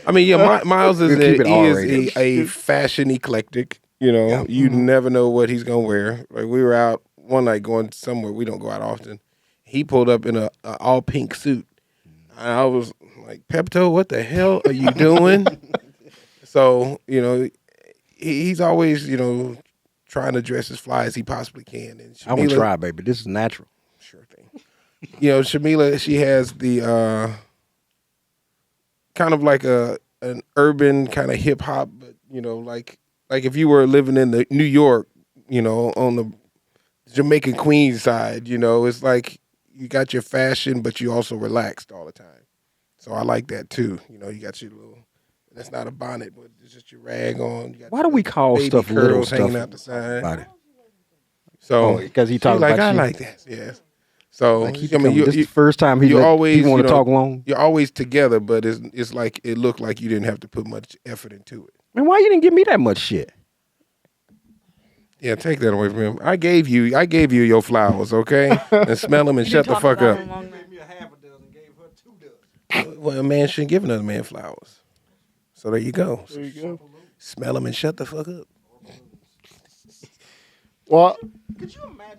I mean, yeah, Miles is We'll keep it he R-rated. is a fashion eclectic. You know, you never know what he's gonna wear. Like we were out one night going somewhere. We don't go out often. He pulled up in a all pink suit. And I was like, Pepto, what the hell are you doing? So you know, he's always trying to dress as fly as he possibly can. And I want to try, baby. This is natural. Sure thing. You know, Shamila, she has the kind of like an urban kind of hip hop, but like if you were living in the New York, on the Jamaican Queens side, it's like you got your fashion, but you also relaxed all the time. So I like that too. You got your little. That's not a bonnet, but it's just your rag on. You got Why do we call baby stuff little curls stuff hanging out the side? about it? So Because he she's talks like, about I you. like that. Yes. So Like he I mean, this is the first time he always want to talk long. You're always together, but it's like it looked like you didn't have to put much effort into it. Man, why you didn't give me that much shit? Yeah, take that away from him. I gave you your flowers, okay? And smell them and shut the fuck up. Well, a man shouldn't give another man flowers. So there you go. There you go. Smell them and shut the fuck up. Well, Could you imagine?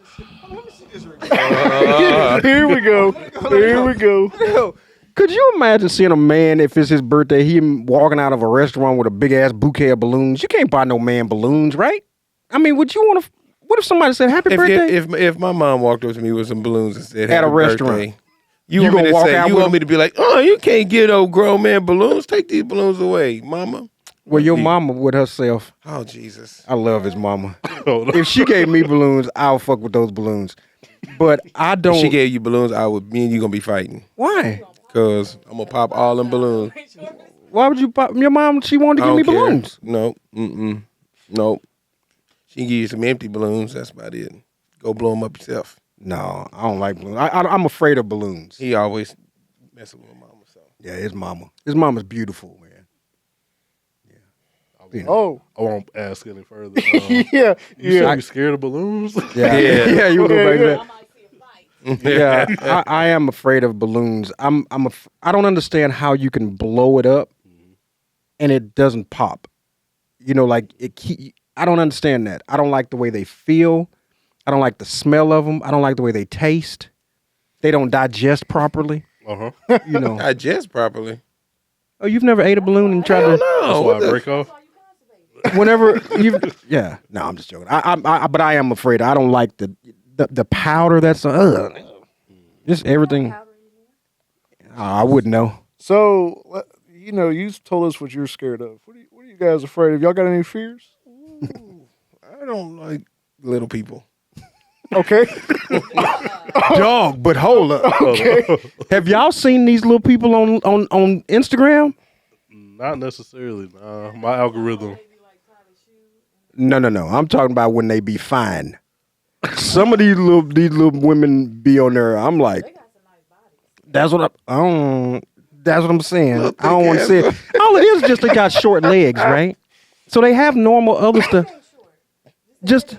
Let me see this right here we go. Here we go. Yo, could you imagine seeing a man, if it's his birthday, him walking out of a restaurant with a big ass bouquet of balloons? You can't buy no man balloons, right? I mean, would you want to? What if somebody said happy birthday? If my mom walked up to me with some balloons and said At a happy restaurant. birthday, you want me gonna to walk say out you with want me to be like, oh, you can't get old grown man balloons. Take these balloons away, mama. Well, your mama with herself. Oh Jesus. I love his mama. If she gave me balloons, I'll fuck with those balloons. But I don't. If she gave you balloons, me and you gonna be fighting. Why? Cause I'm gonna pop all them balloons. Why would you pop? Your mom, she wanted to give me balloons. No, nope. She can give you some empty balloons. That's about it. Go blow them up yourself. No, I don't like balloons. I'm afraid of balloons. He always messing with mama. So Yeah, his mama. His mama's beautiful, man. Oh, I won't ask any further. yeah, You yeah. said you scared of balloons? Yeah, Yeah. yeah. You go back Yeah, there. I might see a fight. Yeah, I am afraid of balloons. I don't understand how you can blow it up and it doesn't pop. Like I don't understand that. I don't like the way they feel. I don't like the smell of them. I don't like the way they taste. They don't digest properly. Uh-huh. digest properly. Oh, you've never ate a balloon and tried to? That's No, why I break off. Whenever you, yeah. No, I'm just joking. But I am afraid. I don't like the powder. That's just everything. I wouldn't know. So, you told us what you're scared of. What are you guys afraid of? Y'all got any fears? I don't like little people. Okay. Dog, but hold up. Okay. Have y'all seen these little people on Instagram? Not necessarily. Nah, my algorithm. No. I'm talking about when they be fine. Some of these little women be on there. I'm like, that's what that's what I'm saying. I don't want to say it. All it is just they got short legs, right? So they have normal other stuff. Just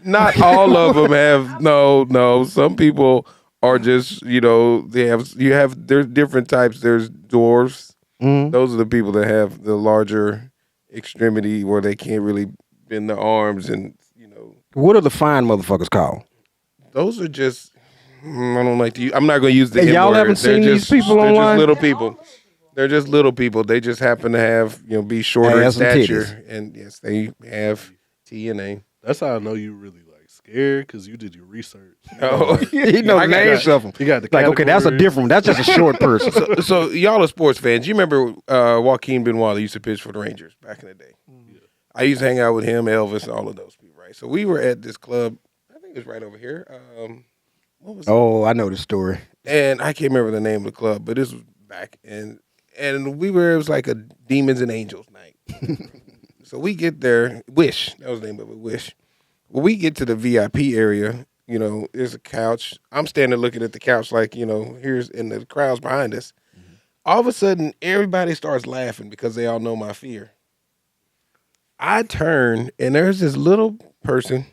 Not all of them have. No. Some people are just, there's different types. There's dwarfs. Mm-hmm. Those are the people that have the larger extremity where they can't really bend their arms and, what are the fine motherfuckers called? Those are just, I don't like to use, I'm not going to use the Hey, y'all N-word. haven't seen these people they're online? just little people. They're just little people. They just happen to have, be shorter in Ass and stature. titties. And yes, they have TNA. That's how I know you really like scared because you did your research. Oh, He knows names of them. You got the Like, okay, that's a categories. different. That's just a short person. so y'all are sports fans. You remember Joaquin Benoit used to pitch for the Rangers back in the day? Yeah. I used to hang out with him, Elvis, and all of those people, right? So we were at this club. I think it was right over here. What was it? Oh, I know the story. And I can't remember the name of the club, but this was back. And we were, it was like a Demons and Angels night. So we get there, Wish, that was the name of it, Wish. When we get to the VIP area, there's a couch. I'm standing looking at the couch like, here's, and the crowd's behind us. Mm-hmm. All of a sudden, everybody starts laughing because they all know my fear. I turn, and there's this little person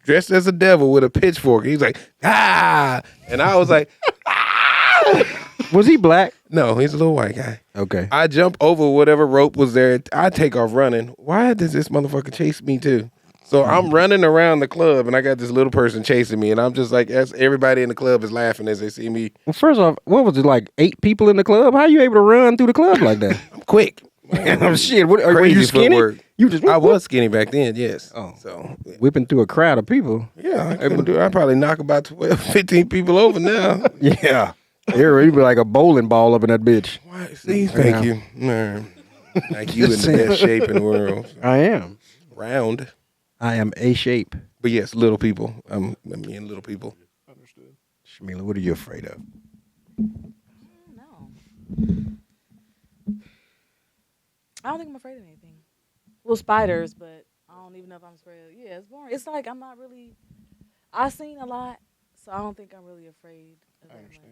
dressed as a devil with a pitchfork. He's like, ah! And I was like, ah! Was he black? No, he's a little white guy. Okay. I jump over whatever rope was there. I take off running. Why does this motherfucker chase me too? So I'm running around the club, and I got this little person chasing me, and I'm just like, as everybody in the club is laughing as they see me. Well, first off, what was it, like 8 people in the club? How are you able to run through the club like that? I'm quick. Shit, were Crazy you skinny? footwork. You just I was skinny back then, yes. Oh. So whipping through a crowd of people. yeah, I probably knock about 12, 15 people over now. Yeah. You'd be like a bowling ball up in that bitch. Why? See, thank you. Like you in the best shape in the world. I am. Round. I am A shape. But yes, little people. I'm in little people. Understood. Shamila, what are you afraid of? No. I don't think I'm afraid of anything. Well, spiders, but I don't even know if I'm afraid of. Yeah, it's boring. It's like I'm not really. I've seen a lot, so I don't think I'm really afraid of that much. Yeah.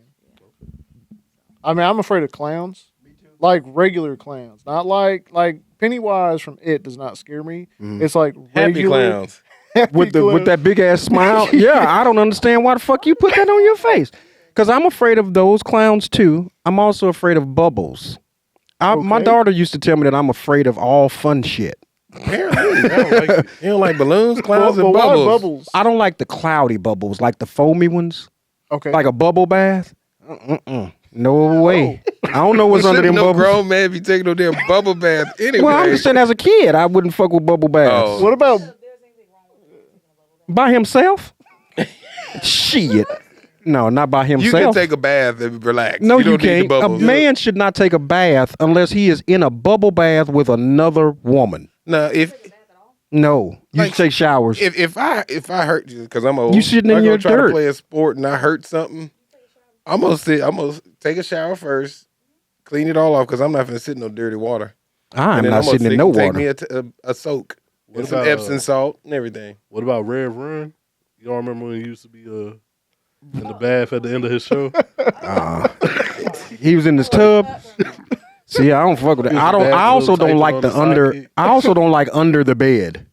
I mean, I'm afraid of clowns. Me too. Like regular clowns, not like Pennywise from It does not scare me. It's like Happy regular clowns. With that big ass smile? Yeah, I don't understand why the fuck you put that on your face. Because I'm afraid of those clowns too. I'm also afraid of bubbles. My daughter used to tell me that I'm afraid of all fun shit. Apparently, you don't like balloons, clowns, But and why bubbles. bubbles? I don't like the cloudy bubbles, like the foamy ones. Okay. Like a bubble bath. No way. I don't know what's under them no bubbles. grown man be taking no damn bubble bath anyway. Well, I'm just saying, as a kid, I wouldn't fuck with bubble baths. Oh. What about By himself? Shit. No, not by You himself. can take a bath and relax. No, you don't can't. need the A bubbles. man should not take a bath unless he is in a bubble bath with another woman. No, No, you Like, should take showers. if I hurt you because I'm old, You sitting in I go your try dirt. to play a sport and I hurt something. I'm gonna take a shower first, clean it all off because I'm not gonna sit in no dirty water. I'm And then not gonna sitting in no take water. me a soak What with some about, Epsom salt and everything. What about Rev Run? Y'all remember when he used to be in the bath at the end of his show? He was in this tub. See, I don't fuck with it. I also don't like the under. sidekick. I also don't like under the bed.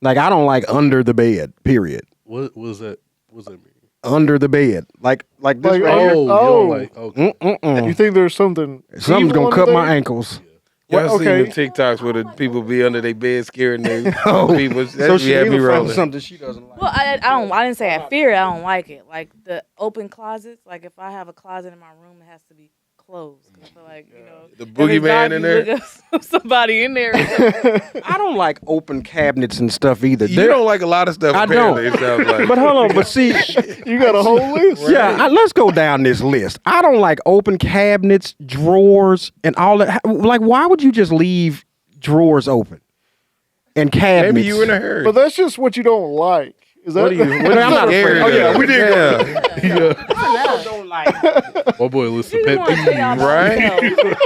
Like, I don't like under the bed. Period. What was that? What's that mean? Under the bed, like this. Like, right Oh, here. you don't like okay. you think there's something? Something's evil gonna cut under my there? ankles. Y'all Well, seen okay. the TikToks where the people be under their bed scaring their people? That So be she had me rolling. something she doesn't like. Well, I didn't say I fear it. I don't like it. Like the open closets. Like if I have a closet in my room, it has to be closed. 'Cause I feel like The boogeyman in there. there. Somebody in there. I don't like open cabinets and stuff either. You don't like a lot of stuff. I apparently, don't. It sounds like. But hold on, but see, You got a whole list. yeah, let's go down this list. I don't like open cabinets, drawers, and all that. Like, why would you just leave drawers open and cabinets? Maybe you in a hurry. But that's just what you don't like. Is that? What are you? What I'm not afraid. scared Oh, yeah, of? we did Yeah. don't like. My boy lists a You pet just want to peeve. tell y'all about Right? himself.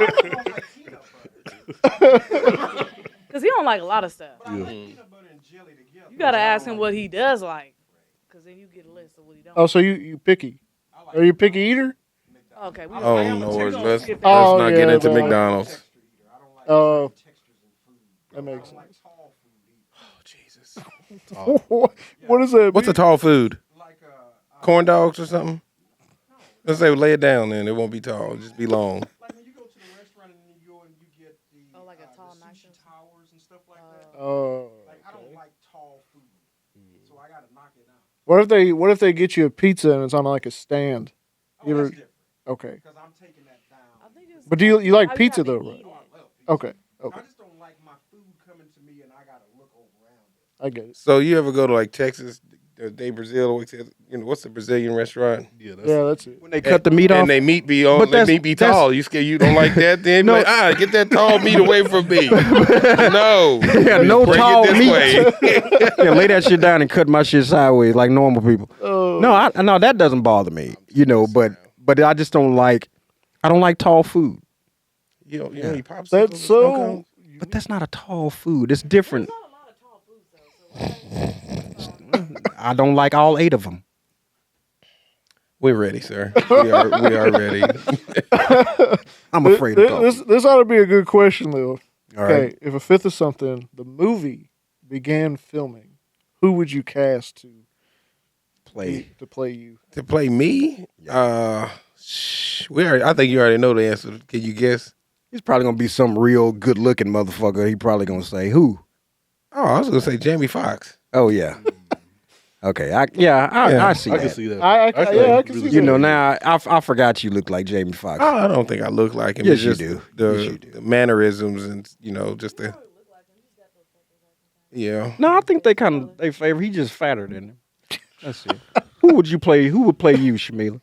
Because he don't like a lot of stuff. Yeah. You got to ask him what he does like. Because then you get a list of what he don't Oh, so you picky? Are you a picky eater? Okay. We Oh just- Lord, we let's skip that. Oh, not yeah, get into but- McDonald's. That makes sense. Oh Jesus. What is that? What's a tall food? Corn dogs or something? Let's say lay it down, then it won't be tall. Just be long. Like when you go to the restaurant and you get the Oh, like a tall, nice sushi towers and stuff like that. Oh. Like I don't like tall food, so I gotta knock it out. What if they get you a pizza and it's on like a stand? You ever- That's different okay. because I'm taking that down. I think it's But do you like how pizza have to though, eat right? it. I love pizza. Okay. Okay. I just don't like my food coming to me and I gotta look around it. I get it. So you ever go to like Texas, De Brazil? What's the Brazilian restaurant? Yeah, Yeah, that's it. When they cut the meat off, And they meat be on. But They that's- meat be that's- tall. You don't like that? Then No. like, get that tall meat away from me. No. yeah, no Bring tall it this meat. way. Yeah, lay that shit down and cut my shit sideways like normal people. Oh. No, no, that doesn't bother me. You know, but I just don't like. I don't like tall food. You don't eat popsicles? That's or snow so. cones? But that's not a tall food. It's different. There's not a lot of tall foods, though. So I don't like all 8 of them. We're ready, sir. We are ready. I'm afraid of tall food. This ought to be a good question, Lil. All Okay, right. if A Fifth of Something, the movie, began filming, who would you cast to Play. play you? To play me? I think you already know the answer. Can you guess? He's probably gonna be some real good looking motherfucker. He probably gonna say who? Oh, I was gonna say Jamie Foxx. Oh yeah. Okay. I see I can that. see that. I can see You that. know, now I forgot you look like Jamie Foxx. Oh, I don't think I look like him. Yes, It's you just do. The, Yes, you do. the mannerisms and just the. Yeah. No, I think they favor. He just fatter than him. That's it. Who would play you, Shamila?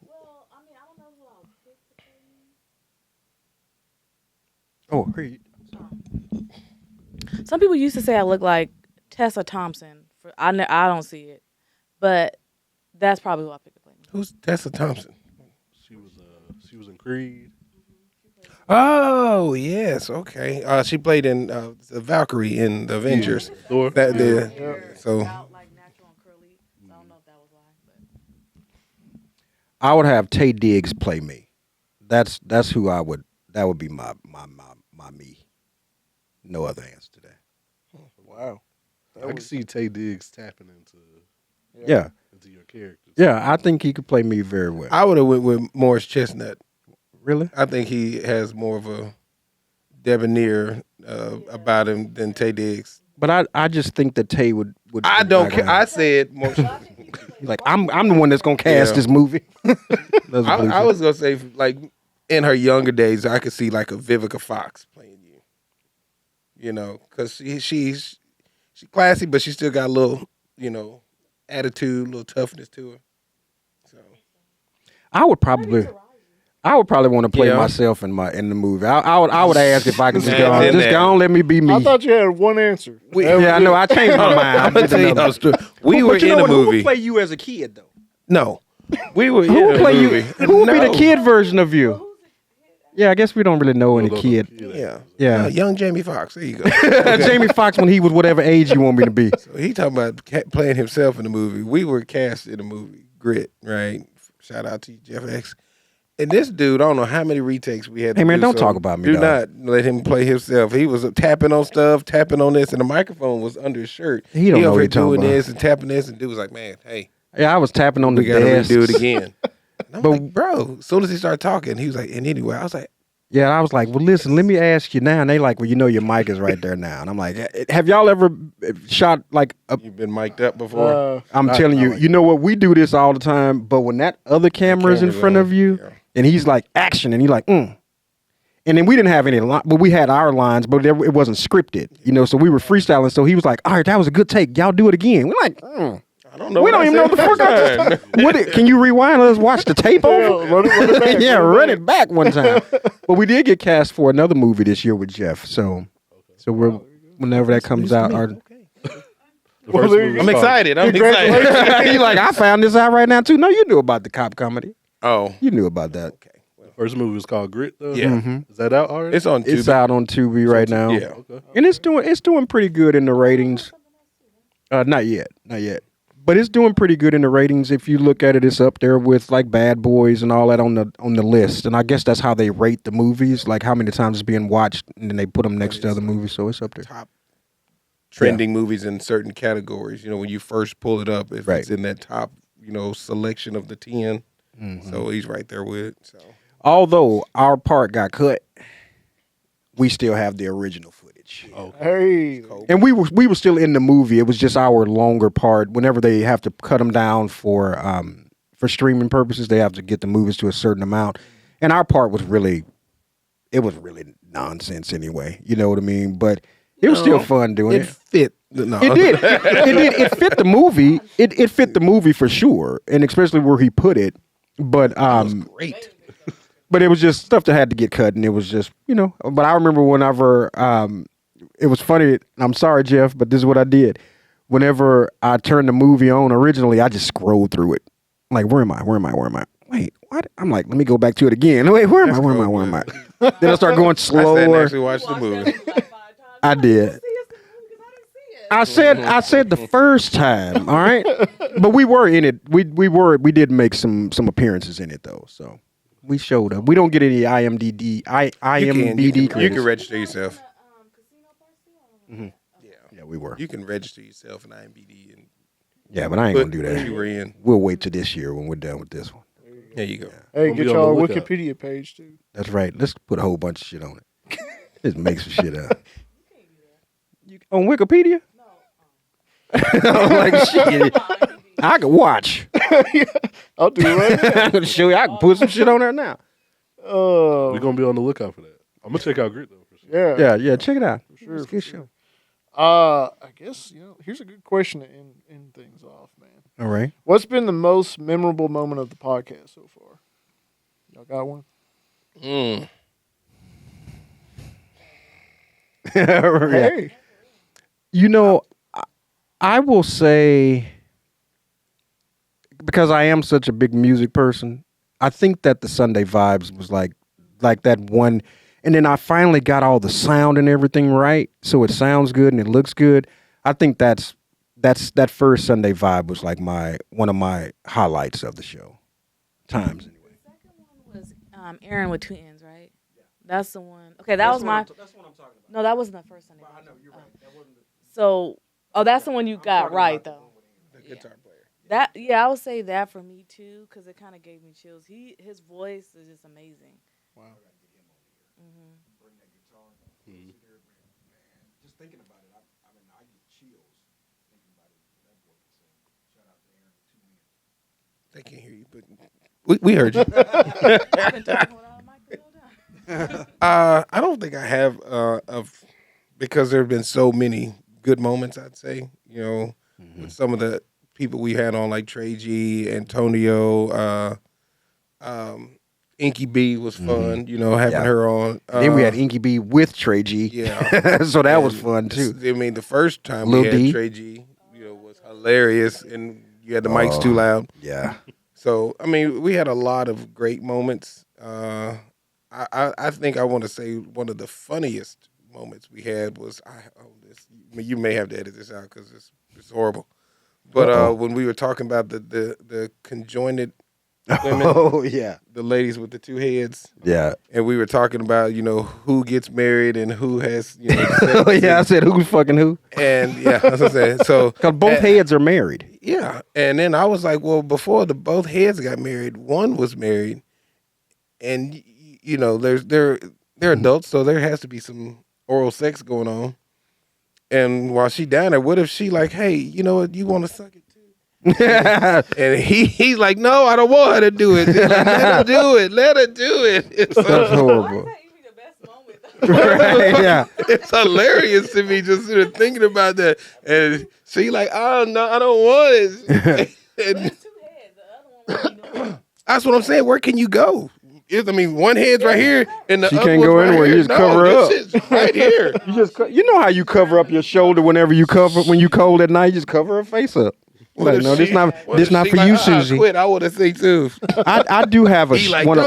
well, I mean, I don't know who I'll pick to play me. Oh, here Some people used to say I look like Tessa Thompson. I don't see it, but that's probably who I pick to play me. Who's Tessa Thompson? She was in Creed. Oh yes, okay. She played in the Valkyrie in the Avengers. Thor. So Out like natural and curly. So I don't know if that was why, but I would have Tay Diggs play me. That's who I would. That would be my me. No other answer to that. Wow. I can see Tay Diggs tapping into Yeah. your characters. Yeah, I think he could play me very well. I would have went with Morris Chestnut. Really? I think he has more of a debonair about him than Tay Diggs. But I just think that Tay would. I don't care. I said Morris. like I'm the one that's gonna cast Yeah. this movie. I was gonna say like in her younger days, I could see like a Vivica Fox playing you. You know, because she's classy, but she still got a little attitude, a little toughness to her. So I would probably want to play Yeah. myself in the movie. I would ask if I could just Yeah, go in there. on, let me be me. I thought you had one answer. Yeah, I know. I changed my mind. I'm gonna tell you how true. We were But you in know a what? Who movie. would play you as a kid though? No, we were Who in would a play movie. you? Who would be No. the kid version of you? Yeah, I guess we don't really know any kid. Yeah, young Jamie Foxx. There you go. Jamie Foxx when he was whatever age you want me to be. So he talking about playing himself in the movie. We were cast in the movie Grit, right? Shout out to you, Jeff X. And this dude, I don't know how many retakes we had. Hey, to man, do, don't so talk about me, Do dog. not let him play himself. He was tapping on stuff, tapping on this, and the microphone was under his shirt. He don't know over what here he talking doing about. this and tapping this, and dude was like, "Man, hey, Yeah, I was tapping on the we gotta desk. redo it again." And I'm But- like, "Bro," as soon as he started talking, he was like, "And anyway," I was like, Yeah, I was like, well, listen, let me ask you now. And they like, well, your mic is right there now. And I'm like, have y'all ever shot like a "You've been mic'd up before." I'm telling you, you know what? We do this all the time. But when that other camera is in camera's front on, of you, yeah. and he's like action, and he's like, And then we didn't have any line, but we had our lines, but it wasn't scripted, So we were freestyling. So he was like, all right, that was a good take. Y'all do it again. We're like, I don't know. we what don't I even know said what the fuck I first just. Can you rewind? Let's watch the tape over. Yeah, run it back, Yeah, run it run it back one time. But we did get cast for another movie this year with Jeff. So we're whenever that comes out, our The first there movie you was I'm called- excited. I'm Congratulations. excited. You're like, I found this out right now too. No, you knew about the cop comedy. Oh, You knew about that. okay. Well, The first movie was called Grit, though. Yeah. Mhm. Is that out already? it's on Tubi. It's out on Tubi right now. Yeah. Okay. And it's doing pretty good in the ratings. Not yet. But it's doing pretty good in the ratings. If you look at it, it's up there with like Bad Boys and all that on the list. And I guess that's how they rate the movies, like how many times it's being watched, and then they put them next to other movies. So it's up there. Top trending movies in certain categories. You know, when you first pull it up, if Right. it's in that top, selection of the 10. So he's right there with it. So Although our part got cut, we still have the original footage. Oh, Hey, And we were still in the movie. It was just our longer part. Whenever they have to cut them down for streaming purposes, they have to get the movies to a certain amount. And our part was really nonsense anyway. You know what I mean? But it was still fun doing it it. fit. No. It did. It fit the movie. It fit the movie for sure, and especially where he put it. But Great. but it was just stuff that had to get cut, and it was just But I remember whenever it was funny. I'm sorry, Jeff, but this is what I did. Whenever I turned the movie on originally, I just scrolled through it. Like, where am I? Wait, what? I'm like, let me go back to it again. Wait, where am I? Then I start going I sat and slower. actually watched the movie. I did. I said the first time, all right, but we were in it. We did make some appearances in it though, so we showed up. We don't get any IMDb You credits. can register yourself. Yeah, we were. You can register yourself in IMDb and Yeah, but I ain't put gonna do what you that. were in. We'll wait till this year when we're done with this one. There you go. hey, Gonna get be on y'all the a lookout. Wikipedia page too. That's right. Let's put a whole bunch of shit on it. Just make some shit up. On Wikipedia? No. I'm like, shit. I can watch. I'll do it right now. I'm gonna show you. I can put some shit on there now. Oh, We're gonna be on the lookout for that. I'm gonna check out Grit though. For sure. yeah. Yeah. Check it out. sure, It's a for good sure. show. I guess here's a good question to end things off, man. All right. What's been the most memorable moment of the podcast so far? Y'all got one? Mm. Yeah. Hey, I will say, because I am such a big music person, I think that the Sunday Vibes was like that one, and then I finally got all the sound and everything right, so it sounds good and it looks good. I think that first Sunday Vibe was like one of my highlights of the show. Times anyway. The second one was Aaron with two N's, right? That's the one. Okay, that was my. That's what I'm talking about. No, that wasn't the first Sunday. I know you're right. That wasn't. So, that's the one you got right though. The guitar player. That I would say that for me too, because it kind of gave me chills. His voice is just amazing. wow. Just thinking about it, I mean, I get chills thinking about it. That boy can sing. Shout out to Aaron. They can't hear you, but we heard you. I've been talking without a microphone down. I don't think I have because there have been so many good moments. I'd say with some of the people we had on like Trey G, Antonio, Inky B was fun. Having her on. Then we had Inky B with Trey G. Yeah. So that was And fun too. I mean, the first time Lil we had D. Trey G, was hilarious, and you had the mics too loud. Yeah. So I mean, we had a lot of great moments. I think I want to say one of the funniest moments we had was you may have to edit this out because it's horrible. But when we were talking about the conjoined women, Oh yeah. the ladies with the two heads, Yeah. and we were talking about who gets married and who has Oh yeah. I said who's fucking who? and yeah, that's what I'm saying. So Because both heads are married. yeah, and then I was like, well, before both heads got married, one was married, and they're adults, so there has to be some oral sex going on. And while she down there, what if she like, hey, you know what, you want to suck it too? And he's like, no, I don't want her to do it. They're like, let her do it. Let her do it. It's, That's horrible. Why is that even the best moment? Right, yeah. it's hilarious to me just sort of thinking about that. And she like, oh no, I don't want it. And It's two heads. The other one was that's what I'm saying. Where can you go? one head's right here, and the She other can't one's go right anywhere. here. You just cover her up. This shit's right here. You know how you cover up your shoulder when you cold at night. You just cover her face up. Like, no, this not for you, Susie. Quit. I would have said too. I do have one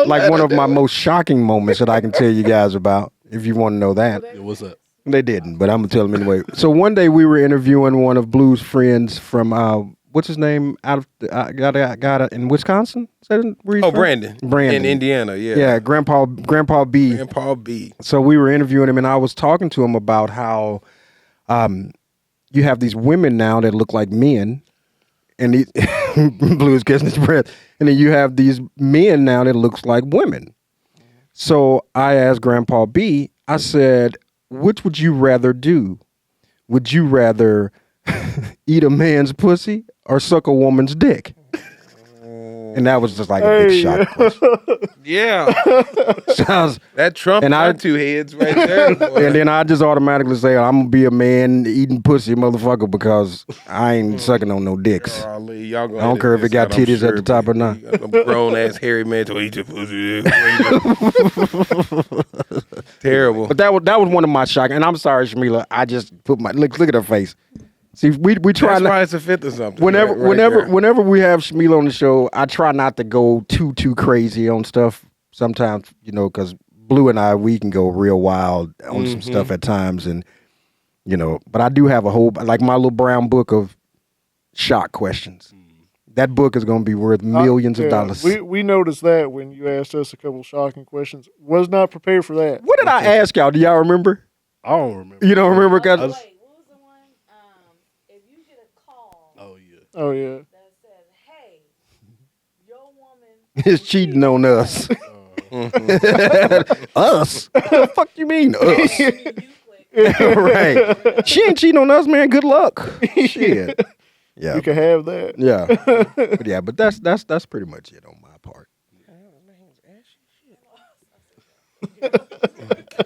of my most shocking moments that I can tell you guys about. If you want to know that. Yeah, what's up? They didn't, but I'm gonna tell them anyway. So one day we were interviewing one of Blue's friends from what's his name out of got in Wisconsin. Is that where he's from? Brandon in Indiana. Yeah, Grandpa B. Grandpa B. So we were interviewing him, and I was talking to him about how you have these women now that look like men, and Blue is catching his breath, and then you have these men now that looks like women. So I asked Grandpa B. I said, which would you rather do? Would you rather eat a man's pussy or suck a woman's dick? And that was just like a big shock question. Yeah. That Trump and got two heads right there. Boy. And then I just automatically say, I'm going to be a man eating pussy motherfucker because I ain't sucking on no dicks. I don't care if it got titties at the top or not. Grown ass hairy man to eat your pussy. Terrible. But that was one of my shocking. And I'm sorry, Shamila. I just put my look at her face. See, we try. That's why it's a fifth or something. Whenever we have Shamila on the show, I try not to go too crazy on stuff. Sometimes, because Blue and we can go real wild on some stuff at times, and But I do have a whole my little brown book of shock questions. That book is going to be worth millions of dollars. We noticed that when you asked us a couple shocking questions. Was not prepared for that. What did I ask y'all? Do y'all remember? I don't remember. You don't remember? Oh, yeah. That said, hey, your woman is cheating on us. Us? What the fuck you mean, us? Right. She ain't cheating on us, man. Good luck. Shit. Yeah. You can have that. Yeah. But that's pretty much it on my part.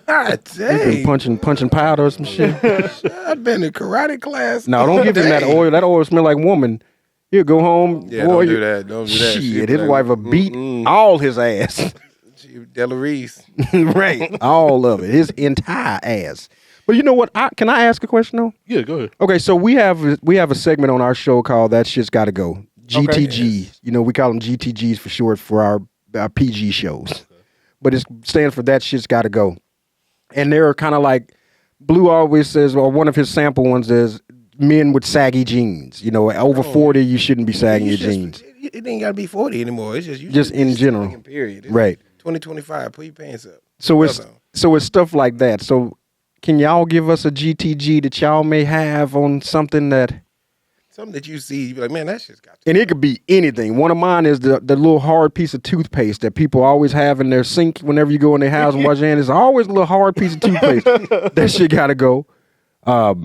God dang. You been punching powder or some shit. I've been in karate class. No, don't give him that oil. That oil smell like woman. He'll go home. Yeah, boy, don't do that. Shit, his wife will beat all his ass. Della Reese. Right. All of it. His entire ass. But you know what? Can I ask a question though? Yeah, go ahead. Okay, so we have a segment on our show called That Shit's Gotta Go. GTG. Okay. We call them GTGs for short for our PG shows. Okay. But it stands for That Shit's Gotta Go. And they're kind of like, Blue always says, or one of his sample ones is, men with saggy jeans. Over 40, you shouldn't be sagging your jeans. It ain't got to be 40 anymore. It's just in general. Period. Right. 2025, put your pants up. So it's stuff like that. So can y'all give us a GTG that y'all may have on something that you see, you be like, man, that shit's got to. And it could be anything. One of mine is the little hard piece of toothpaste that people always have in their sink whenever you go in their house and wash your hands. There's always a little hard piece of toothpaste. That shit gotta go. I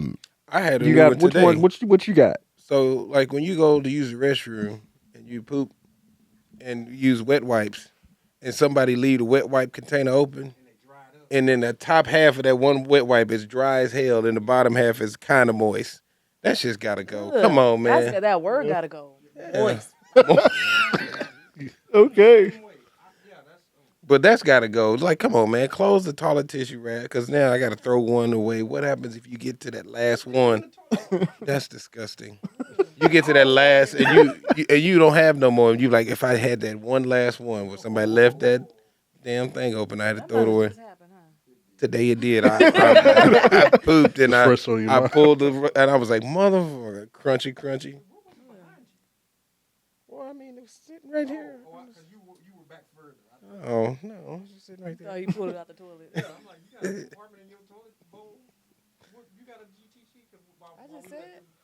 had a you new got one which today. one? What you got? So like when you go to use the restroom and you poop and use wet wipes, and somebody leave the wet wipe container open, and then the top half of that one wet wipe is dry as hell, and the bottom half is kind of moist. That shit's gotta go. Ugh, Come on, man. That word gotta go. Moist. Okay. But that's gotta go. Like, come on, man. Close the toilet tissue rack, because now I gotta throw one away. What happens if you get to that last one? That's disgusting. You get to that last, and you don't have no more. You like, if I had that one last one where somebody left that damn thing open, I had to throw it away. Today it did. I pooped and I pulled the, and I was like, motherfucker, crunchy. Well, I mean, it was sitting right here. You were back further. Oh no, it was just sitting right there. Oh, you pulled it out the toilet. Yeah, I'm like, you got an apartment in your toilet bowl. You got a GTG?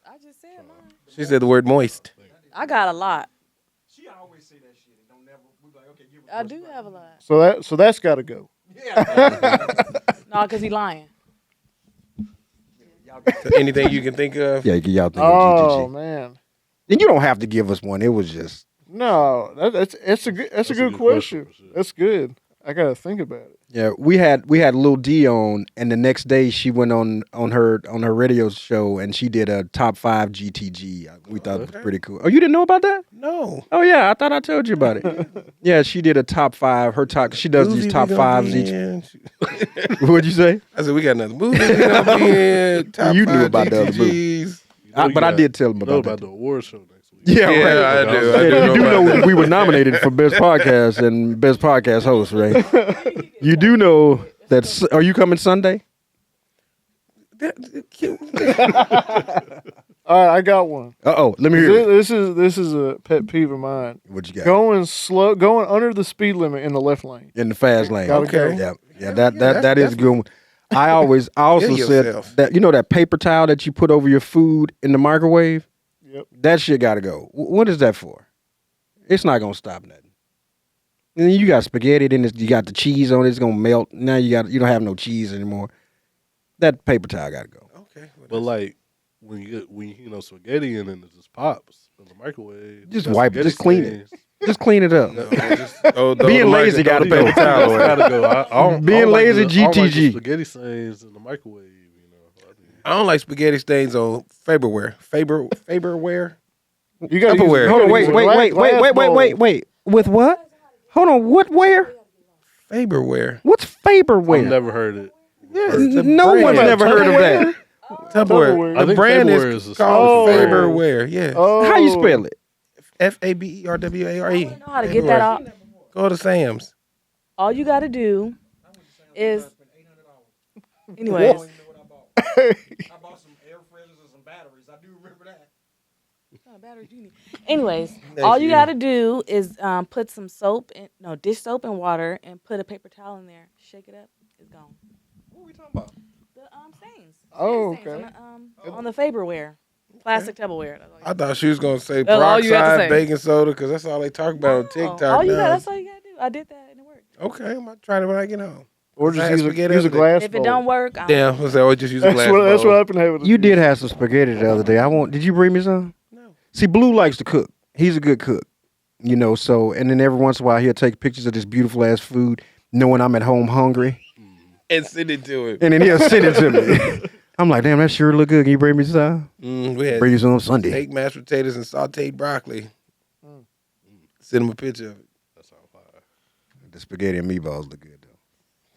I just said mine. She said the word moist. I got a lot. She always say that shit and don't never. We like, okay, give I do have a lot. So that's got to go. No, because he lying. So anything you can think of? Yeah, y'all think Oh of GTG. man. And you don't have to give us one. It was just No, that's a good question. That's good. I gotta think about it. Yeah, we had Lil D on, and the next day she went on her radio show and she did a top 5 GTG. We thought it was pretty cool. Oh, you didn't know about that? No. Oh yeah, I thought I told you about it. Yeah, she did a top 5. Her top. She does these top 5s each. What'd you say? I said we got another movie. We gonna be in top You 5 knew about the other GTGs. But I did tell him about the that. award show next week. Yeah, Yeah, right. I do. Yeah, you do about know that. we were nominated for best podcast and best podcast host, right? You do know that. Are you coming Sunday? All right, I got one. Let me hear it. This is a pet peeve of mine. What you got? Going under the speed limit in the left lane. In the fast lane. Gotta go. Yeah. That is a good one. I also Kill said yourself. that that paper towel that you put over your food in the microwave. Yep. That shit got to go. What is that for? It's not gonna stop nothing. And then you got spaghetti. Then you got the cheese on it. It's gonna melt. Now you don't have no cheese anymore. That paper towel got to go. Okay. But like when you spaghetti in and it just pops in the microwave. Just that wipe it. spaghetti Just clean it. stains. Just clean it up. Being lazy got to Paper go. towel gotta go. I don't Being like lazy, I don't like the GTG. spaghetti stains in the microwave. I don't like spaghetti stains on Faberware. Faberware. You got Tupperware. Hold on, wait. With what? Hold on, what where? Faberware. What's Faberware? I've never heard it. Yeah, No one's never heard of that. Tupperware. I The think brand Faberware is is a called sponsor. Faberware. Yeah. Oh, How you spell it? Faberware. I know how to get that off. Go to Sam's. All you got to do is, anyways. I bought some air fresheners and some batteries. I do remember that. Anyways, all you got to do is put some dish soap and water, and put a paper towel in there. Shake it up. It's gone. What are we talking about? The stains. Oh, Stains okay. on the Faberware, plastic Tupperware. That's all you I thought she was gonna say That's all you had to peroxide say. baking soda because that's all they talk about on TikTok now. That's all you got to do. I did that and it worked. Okay, I'm gonna try it when I get home. Or just Fast use spaghetti a everything. glass If bowl. it don't work, I Damn, I said, oh, just use a glass That's bowl. what I've been having. You did have some spaghetti the other day. Did you bring me some? No. See, Blue likes to cook. He's a good cook. So, and then every once in a while he'll take pictures of this beautiful ass food, knowing I'm at home hungry, And send it to him. and then he'll send it to me. I'm like, damn, that sure look good. Can you bring me some? We had Bring you some Sunday. steak, mashed potatoes, and sauteed broccoli. Send him a picture of it. That's all fire. The spaghetti and meatballs look good though.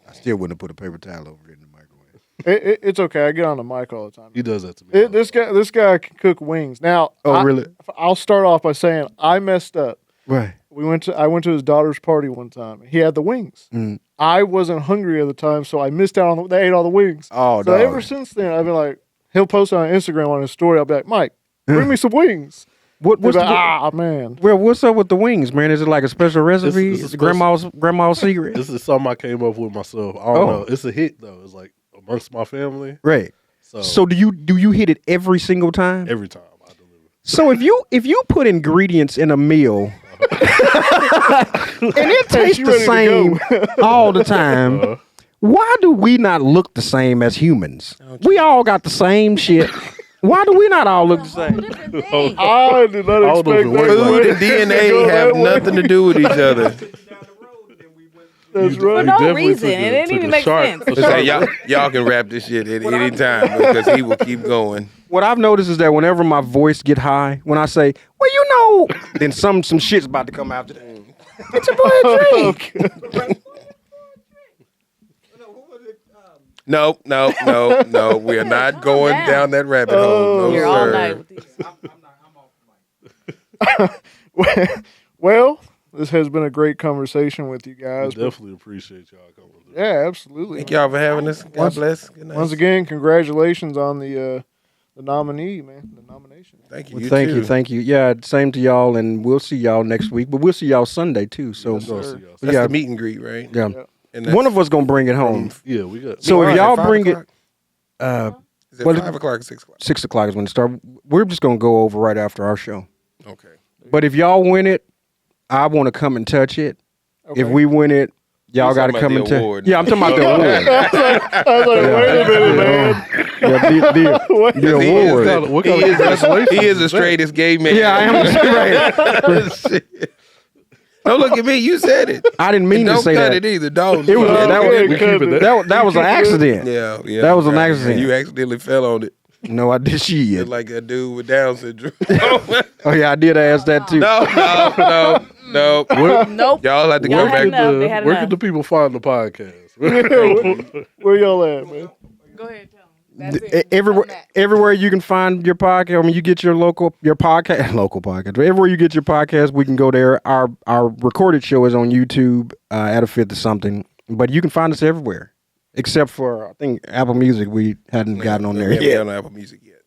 I still wouldn't have put a paper towel over it in the microwave. It's okay. I get on the mic all the time. He does that to me. This guy can cook wings. Now, Really? I'll start off by saying I messed up. Right. I went to his daughter's party one time. He had the wings. Mm. I wasn't hungry at the time, so I missed out on. They ate all the wings. Oh, so dog. ever since then, I've been like, he'll post it on Instagram on his story. I'll be like, Mike, bring me some wings. What's He's like, the, man. well, what's up with the wings, man? Is it like a special recipe? It's a Is it grandma's secret? This is something I came up with myself. I don't know. It's a hit though. It's like amongst my family. Right. So do you hit it every single time? Every time I deliver. So if you put ingredients in a meal and it tastes she the ready to same all the time, why do we not look the same as humans? We all got the same shit. Why do we not all look the same? different thing. I did not All those expect are that. Food and DNA have nothing to do with each other. That's For right. no definitely reason. took a- It didn't took even a make sharp- sense. a It's like, y'all can wrap this shit at any time because he will keep going. What I've noticed is that whenever my voice get high, when I say, well, you know, then some shit's about to come after that. It's your boy Drake. No. We are not going down that rabbit hole. No, Here all sir. night with these. Well, this has been a great conversation with you We guys. definitely appreciate y'all coming through. Yeah, absolutely. Thank y'all for having us. God bless. Good night. Once again, congratulations on the nominee, man. The nomination. Thank you. Well, You thank too. you, thank you. Yeah, same to y'all, and we'll see y'all next week. But we'll see y'all Sunday too. So Yes, sir. See y'all. That's yeah, the meet and greet, right? yeah. And that's One of us gonna bring it home. Yeah, we got. So if Is it y'all 5 bring it, o'clock? Is it well, 5 o'clock or 6 o'clock? 6 o'clock is when it starts. We're just gonna go over right after our show. Okay. But if y'all win it, I want to come and touch it. Okay. If we win it, y'all You're got to talking come about and the touch. award. Yeah, I'm talking about the award. I was like, wait a minute, man. Yeah, the He is award. What kind of congratulations He is the is that? straightest gay man. Yeah, I am right. Don't look at me. You said it. I didn't mean And to say don't cut that. it either. Don't. It was that was an accident. Yeah. That was an accident. You accidentally fell on it. No, I did. Shit. Like a dude with Down syndrome. Oh yeah, I did ask that too. No. Nope. Y'all had to Y'all go had back. enough. They had Where enough. can the people find the podcast? Where y'all at, man? Go ahead, tell them. That's it. Everywhere you can find your podcast. I mean, you get your local podcast. Everywhere you get your podcast, we can go there. Our recorded show is on YouTube at a fifth or something, but you can find us everywhere except for I think Apple Music. We hadn't gotten on there We haven't yet. gotten on Apple Music yet.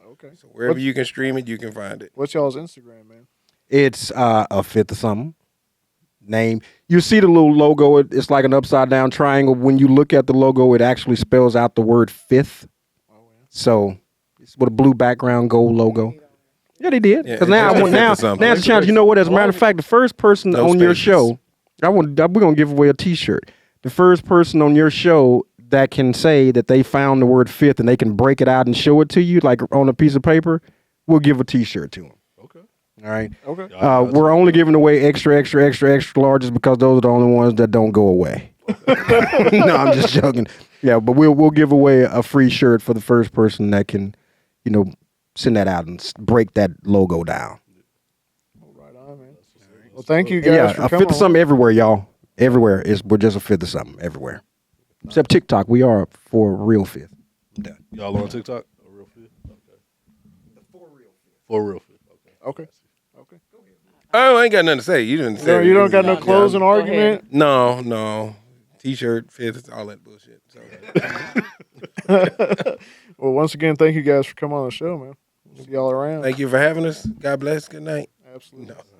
Okay. So wherever you can stream it, you can find it. What's y'all's Instagram, man? It's a fifth or something. Name. You see the little logo. It's like an upside down triangle. When you look at the logo, it actually spells out the word fifth. Oh, yeah. So it's with a blue background, gold logo. Yeah, they did. Because now it's a challenge. You know what? As a matter of fact, the first person on your show, we're gonna give away a T-shirt. The first person on your show that can say that they found the word fifth and they can break it out and show it to you, like on a piece of paper, we'll give a T-shirt to them. All right. Okay. We're only giving away extra larges because those are the only ones that don't go away. No, I'm just joking. Yeah, but we'll give away a free shirt for the first person that can, send that out and break that logo down. Right on, man. Well, thank you guys for a coming. fifth of something everywhere, y'all. Everywhere we're just a fifth of something everywhere. Except TikTok, we are for real fifth. Y'all on TikTok? A real fifth? Okay. For real fifth. Okay. Oh, I ain't got nothing to say. You didn't say. No, you don't got no closing argument? No. T-shirt, fifth, all that bullshit. So. Well, once again, thank you guys for coming on the show, man. See y'all around. Thank you for having us. God bless. Good night. Absolutely. No.